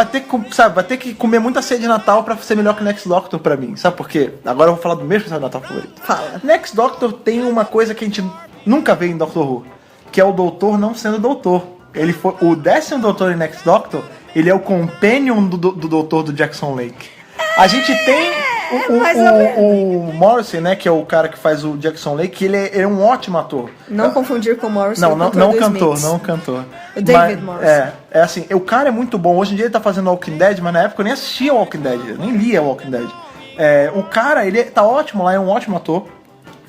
vai ter que comer muita ceia de Natal pra ser melhor que o Next Doctor pra mim. Sabe por quê? Agora eu vou falar do meu especial de Natal favorito. Fala. Next Doctor tem uma coisa que a gente nunca vê em Doctor Who, que é o doutor não sendo doutor. Ele foi o 10º doutor em Next Doctor, ele é o companion do doutor do Jackson Lake. A gente tem o Morrison, né, que é o cara que faz o Jackson Lake, ele é um ótimo ator. Não confundir com o Morrison. Não cantor. O David Morrison. É assim, o cara é muito bom. Hoje em dia ele tá fazendo Walking Dead, mas na época eu nem assistia Walking Dead, eu nem lia Walking Dead. O cara, ele tá ótimo lá, é um ótimo ator.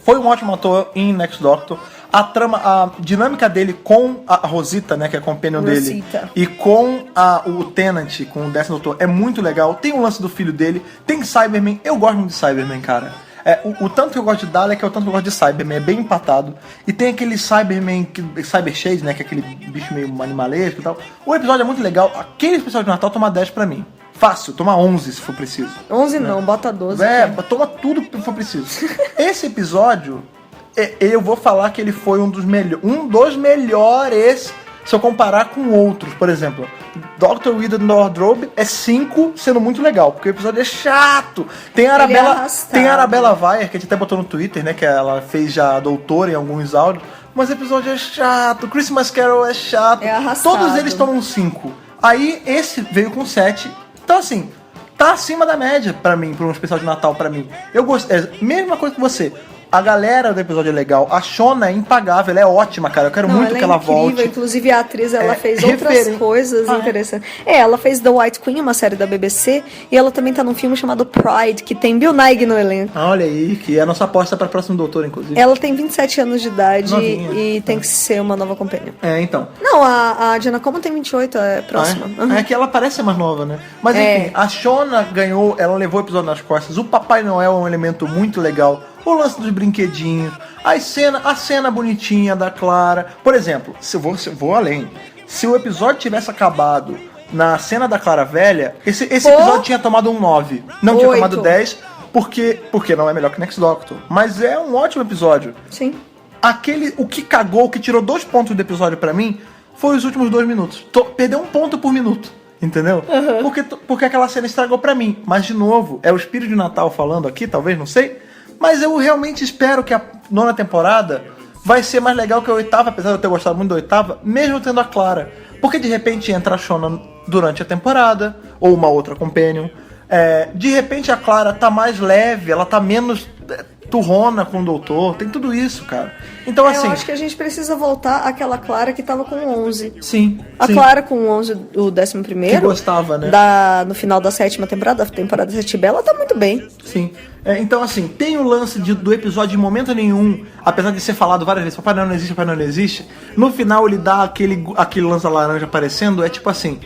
Foi um ótimo ator em Next Doctor. A dinâmica dele com a Rosita, né, que é a companion dele, e com o Tennant, com o 10º doutor, é muito legal. Tem o lance do filho dele, tem Cyberman. Eu gosto muito de Cyberman, cara. O tanto que eu gosto de Dalek é o tanto que eu gosto de Cyberman, é bem empatado. E tem aquele Cyberman, Cyber Shade, né, que é aquele bicho meio animalesco e tal. O episódio é muito legal. Aquele especial de Natal toma 10 pra mim. Fácil, toma 11 se for preciso. 11 não, bota 12. Toma tudo que for preciso. Esse episódio, eu vou falar que ele foi um dos melhores se eu comparar com outros. Por exemplo, Dr. Whedon Wardrobe é 5, sendo muito legal, porque o episódio é chato. Tem a Arabella Weyer, que a gente até botou no Twitter, né, que ela fez já a doutora em alguns áudios, mas o episódio é chato. Christmas Carol é chato. É arrastado. Todos eles tomam 5. Aí esse veio com 7. Então assim, tá acima da média pra mim, pra um especial de Natal pra mim. Eu gostei, mesma coisa que você. A galera do episódio é legal. A Shona é impagável, ela é ótima, cara. Eu quero muito que ela volte. Inclusive a atriz, ela fez outras coisas interessantes. Ela fez The White Queen, uma série da BBC, e ela também tá num filme chamado Pride, que tem Bill Nighy no elenco. Olha aí, que é a nossa aposta pra próximo doutor, inclusive. Ela tem 27 anos de idade Novinha. e tem que ser uma nova companhia. Então. Não, a Jenna Coleman tem 28, é próxima. É que ela parece ser mais nova, né? Mas enfim, a Shona ganhou, ela levou o episódio nas costas. O Papai Noel é um elemento muito legal. O lance dos brinquedinhos, a cena bonitinha da Clara. Por exemplo, se eu vou além. Se o episódio tivesse acabado na cena da Clara velha, esse episódio tinha tomado um 9. Não tinha tomado 10. Porque não é melhor que Next Doctor. Mas é um ótimo episódio. Sim. O que cagou, o que tirou 2 pontos do episódio pra mim, foi os últimos 2 minutos. Perdeu 1 ponto por minuto. Entendeu? Porque aquela cena estragou pra mim. Mas, de novo, é o espírito de Natal falando aqui, talvez, não sei. Mas eu realmente espero que a 9ª temporada vai ser mais legal que a 8ª, apesar de eu ter gostado muito da 8ª, mesmo tendo a Clara. Porque, de repente, entra a Shona durante a temporada, ou uma outra companion. De repente, a Clara tá mais leve, ela tá menos turrona com o doutor. Tem tudo isso, cara. Então, assim... Eu acho que a gente precisa voltar àquela Clara que tava com 11. Sim. A Clara com 11, o 11º. Que gostava, né? No final da 7ª temporada, da temporada 7B, ela tá muito bem. Sim. Então, assim, tem o lance do episódio em momento nenhum, apesar de ser falado várias vezes, Papai Noel não existe, Papai Noel não existe. No final, ele dá aquele lance laranja aparecendo, é tipo assim,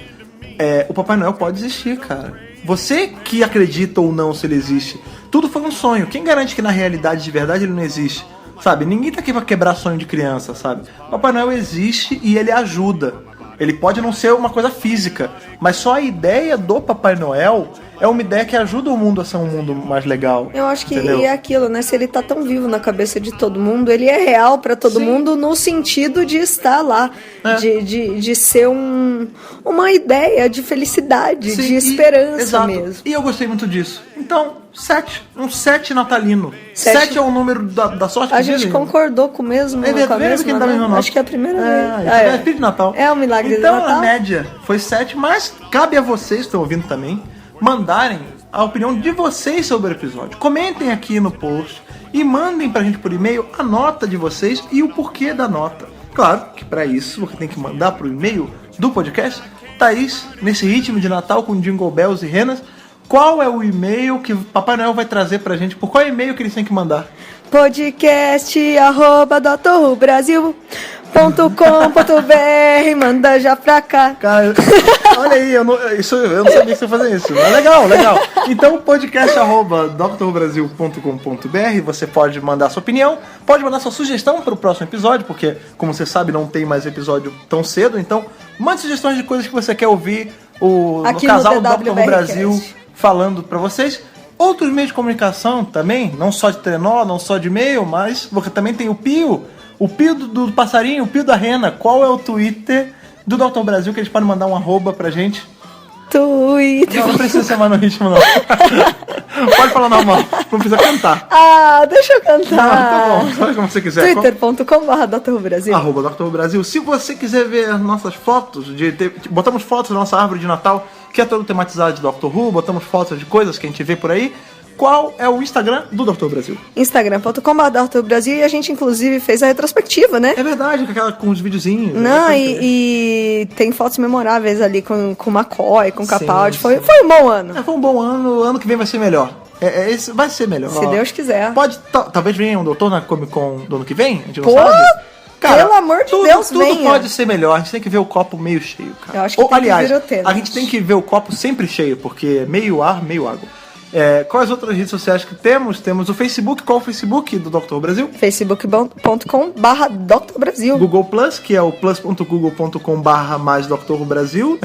o Papai Noel pode existir, cara. Você que acredita ou não se ele existe, tudo foi um sonho. Quem garante que na realidade, de verdade, ele não existe? Sabe? Ninguém tá aqui pra quebrar sonho de criança, sabe? Papai Noel existe e ele ajuda. Ele pode não ser uma coisa física, mas só a ideia do Papai Noel é uma ideia que ajuda o mundo a ser um mundo mais legal. Eu acho que entendeu? é aquilo, né? Se ele tá tão vivo na cabeça de todo mundo, ele é real pra todo mundo no sentido de estar lá, de ser uma ideia de felicidade, de esperança mesmo. E eu gostei muito disso. Então, 7. Um 7 natalino. 7 é o número da sorte. A gente concordou com o mesmo. É verdade, quem tá mesmo nota. Acho que é a primeira vez. É Espírito de Natal. É o milagre então, do Natal. Então, a média foi 7, mas cabe a vocês, que estão ouvindo também, mandarem a opinião de vocês sobre o episódio. Comentem aqui no post e mandem pra gente por e-mail a nota de vocês e o porquê da nota. Claro que pra isso você tem que mandar pro e-mail do podcast. Thaís, nesse ritmo de Natal com Jingle Bells e renas, qual é o e-mail que Papai Noel vai trazer pra gente? Por qual e-mail que eles têm que mandar? podcast@drrubrasil.com.br. Manda já pra cá. Cara, olha aí, eu não sabia que você ia fazer isso. Mas legal. Então, podcast@drrubrasil.com.br. Você pode mandar sua opinião, pode mandar sua sugestão para o próximo episódio, porque, como você sabe, não tem mais episódio tão cedo. Então, mande sugestões de coisas que você quer ouvir o casal do Dr. Who Brasil falando para vocês. Outros meios de comunicação também, não só de trenó, não só de e-mail, mas você também tem o Pio do passarinho, o Pio da rena. Qual é o Twitter do Dr. Brasil que eles podem mandar um arroba pra gente? Twitter. Não precisa ser mais no ritmo, não. Pode falar normal, não precisa cantar. Deixa eu cantar. Não, tá bom, fala como você quiser. twitter.com/drrubrasil @drrubrasil. Se você quiser ver nossas fotos, botamos fotos da nossa árvore de Natal, que é todo tematizado de Dr. Who, botamos fotos de coisas que a gente vê por aí. Qual é o Instagram do Dr. Brasil? Instagram.com/drrubrasil. E a gente, inclusive, fez a retrospectiva, né? É verdade, com os videozinhos. Não, e tem fotos memoráveis ali com o McCoy, com o Capaldi. Foi um bom ano. Foi um bom ano. O ano que vem vai ser melhor. Esse vai ser melhor. Se Deus quiser. Talvez venha um doutor na Comic Con do ano que vem? A gente não sabe. Cara, pelo amor de Deus, tudo pode ser melhor. A gente tem que ver o copo meio cheio, cara. Eu acho que aliás, a gente tem que ver o copo sempre cheio, porque meio ar, meio água. Quais outras redes sociais que temos? Temos o Facebook. Qual é o Facebook do Dr. Brasil? facebook.com/Dr. Brasil. Google Plus, que é o plus.google.com/mais Dr. Brasil.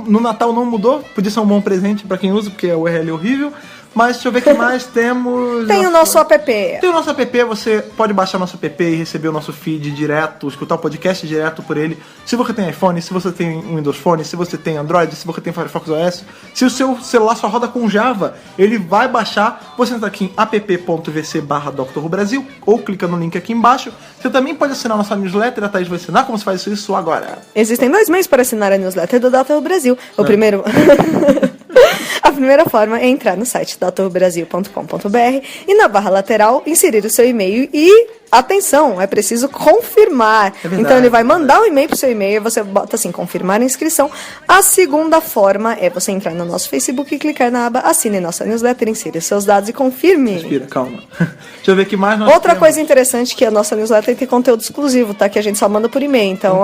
No Natal não mudou. Podia ser um bom presente pra quem usa, porque a URL é horrível. Mas deixa eu ver o que mais temos. Tem o nosso app. Tem o nosso app, você pode baixar o nosso app e receber o nosso feed direto, escutar o podcast direto por ele. Se você tem iPhone, se você tem um Windows Phone, se você tem Android, se você tem Firefox OS, se o seu celular só roda com Java, ele vai baixar. Você entra aqui em app.vc/Dr. Brasil ou clica no link aqui embaixo. Você também pode assinar nossa newsletter, a Thaís vai ensinar como se faz isso agora. Existem 2 meios para assinar a newsletter do Dr. Brasil. O primeiro... A primeira forma é entrar no site drrubrasil.com.br e na barra lateral inserir o seu e-mail e, atenção, é preciso confirmar. Então ele vai mandar um e-mail pro seu e-mail, você bota assim, confirmar a inscrição. A segunda forma é você entrar no nosso Facebook e clicar na aba assine nossa newsletter, insira os seus dados e confirme. Respira, calma. Deixa eu ver o que mais nós Outra coisa interessante que a nossa newsletter tem conteúdo exclusivo, tá? Que a gente só manda por e-mail. Então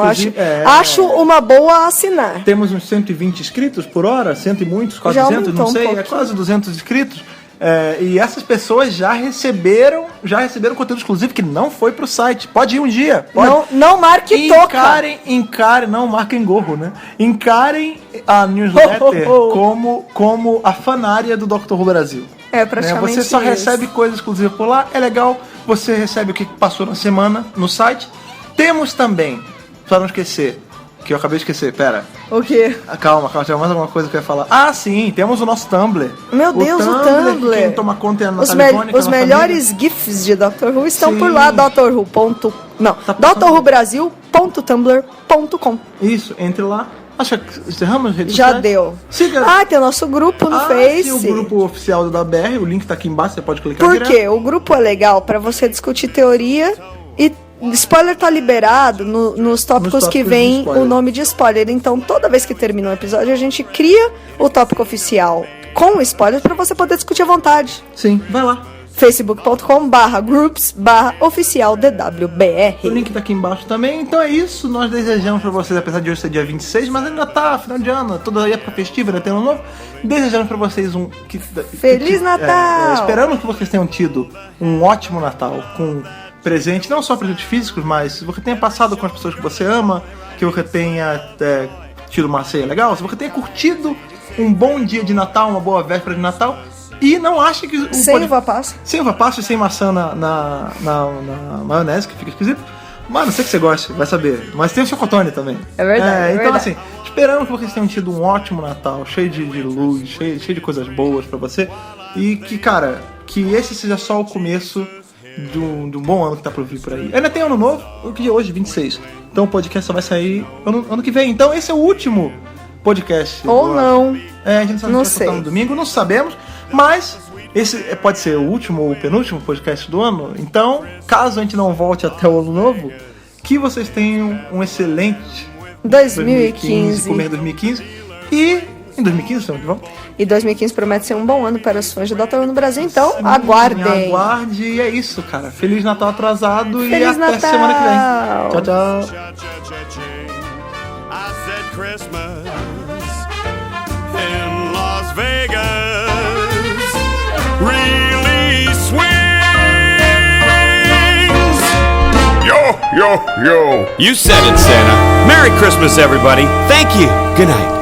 acho uma boa assinar. Temos uns 120 inscritos por hora, cento e muitos, quase 200, não sei, é quase 200 inscritos. E essas pessoas já receberam conteúdo exclusivo que não foi pro site. Pode ir um dia. Não marque toca. Não marquem gorro, né? Encarem a newsletter como a fanária do Dr. Who Brasil. É praticamente Você só isso. recebe coisas exclusivas por lá, é legal. Você recebe o que passou na semana no site. Temos também, pra não esquecer, que eu acabei de esquecer, pera. O quê? Calma, tinha mais alguma coisa que eu ia falar. Ah, sim, temos o nosso Tumblr. Meu Deus, o Tumblr. Que quem toma conta é a Os, Natália Ivone, que é a os nossa melhores amiga. GIFs de Dr. Who estão Sim. por lá, drwhobrasil.tumblr.com. Isso, entre lá. Acho que encerramos as redes Já sociais? deu. Siga. Ah, tem o nosso grupo no Face. Sim, o grupo oficial da BR, o link tá aqui embaixo, você pode clicar Por direto. quê? O grupo é legal pra você discutir teoria e spoiler tá liberado nos tópicos que tópicos de vem spoiler. o nome de spoiler. Então, toda vez que termina um episódio, a gente cria o tópico oficial com spoilers pra você poder discutir à vontade. Sim, vai lá. facebook.com/groups/oficialdwbr. O link tá aqui embaixo também. Então é isso, nós desejamos pra vocês, apesar de hoje ser dia 26, mas ainda tá final de ano, toda a época festiva, ainda tem ano novo. Desejamos pra vocês um... Feliz Natal! Esperamos que vocês tenham tido um ótimo Natal, com presente, não só presentes físicos, mas se você tenha passado com as pessoas que você ama, que você tenha tido uma ceia legal, se você tenha curtido um bom dia de Natal, uma boa véspera de Natal, e não ache que... Sem uva passa. Sem uva passa e sem maçã na maionese, que fica esquisito. Mas não sei que você gosta, vai saber. Mas tem o chocotone também. É verdade, é então, verdade. assim, esperamos que vocês tenham tido um ótimo Natal, cheio de luz, cheio de coisas boas pra você. E que, cara, que esse seja só o começo de um bom ano que tá por vir por aí. Ainda tem ano novo, o que é hoje, 26. Então o podcast só vai sair ano que vem. Então esse é o último podcast. Ou não. A gente Não se vai sei. soltar no domingo, não sabemos. Mas esse pode ser o último ou o penúltimo podcast do ano. Então, caso a gente não volte até o ano novo, que vocês tenham um excelente 2015. comer 2015. E em 2015 estamos de volta. E 2015 promete ser um bom ano para os fãs de Dr. Who no Brasil, então aguardem. Aguarde, e é isso, cara. Feliz Natal atrasado e Feliz até Natal. semana que vem. Tchau, tchau. I said Christmas in Las Vegas really swings. Yo, yo, yo. You said it, Santa. Merry Christmas, everybody. Thank you. Good night.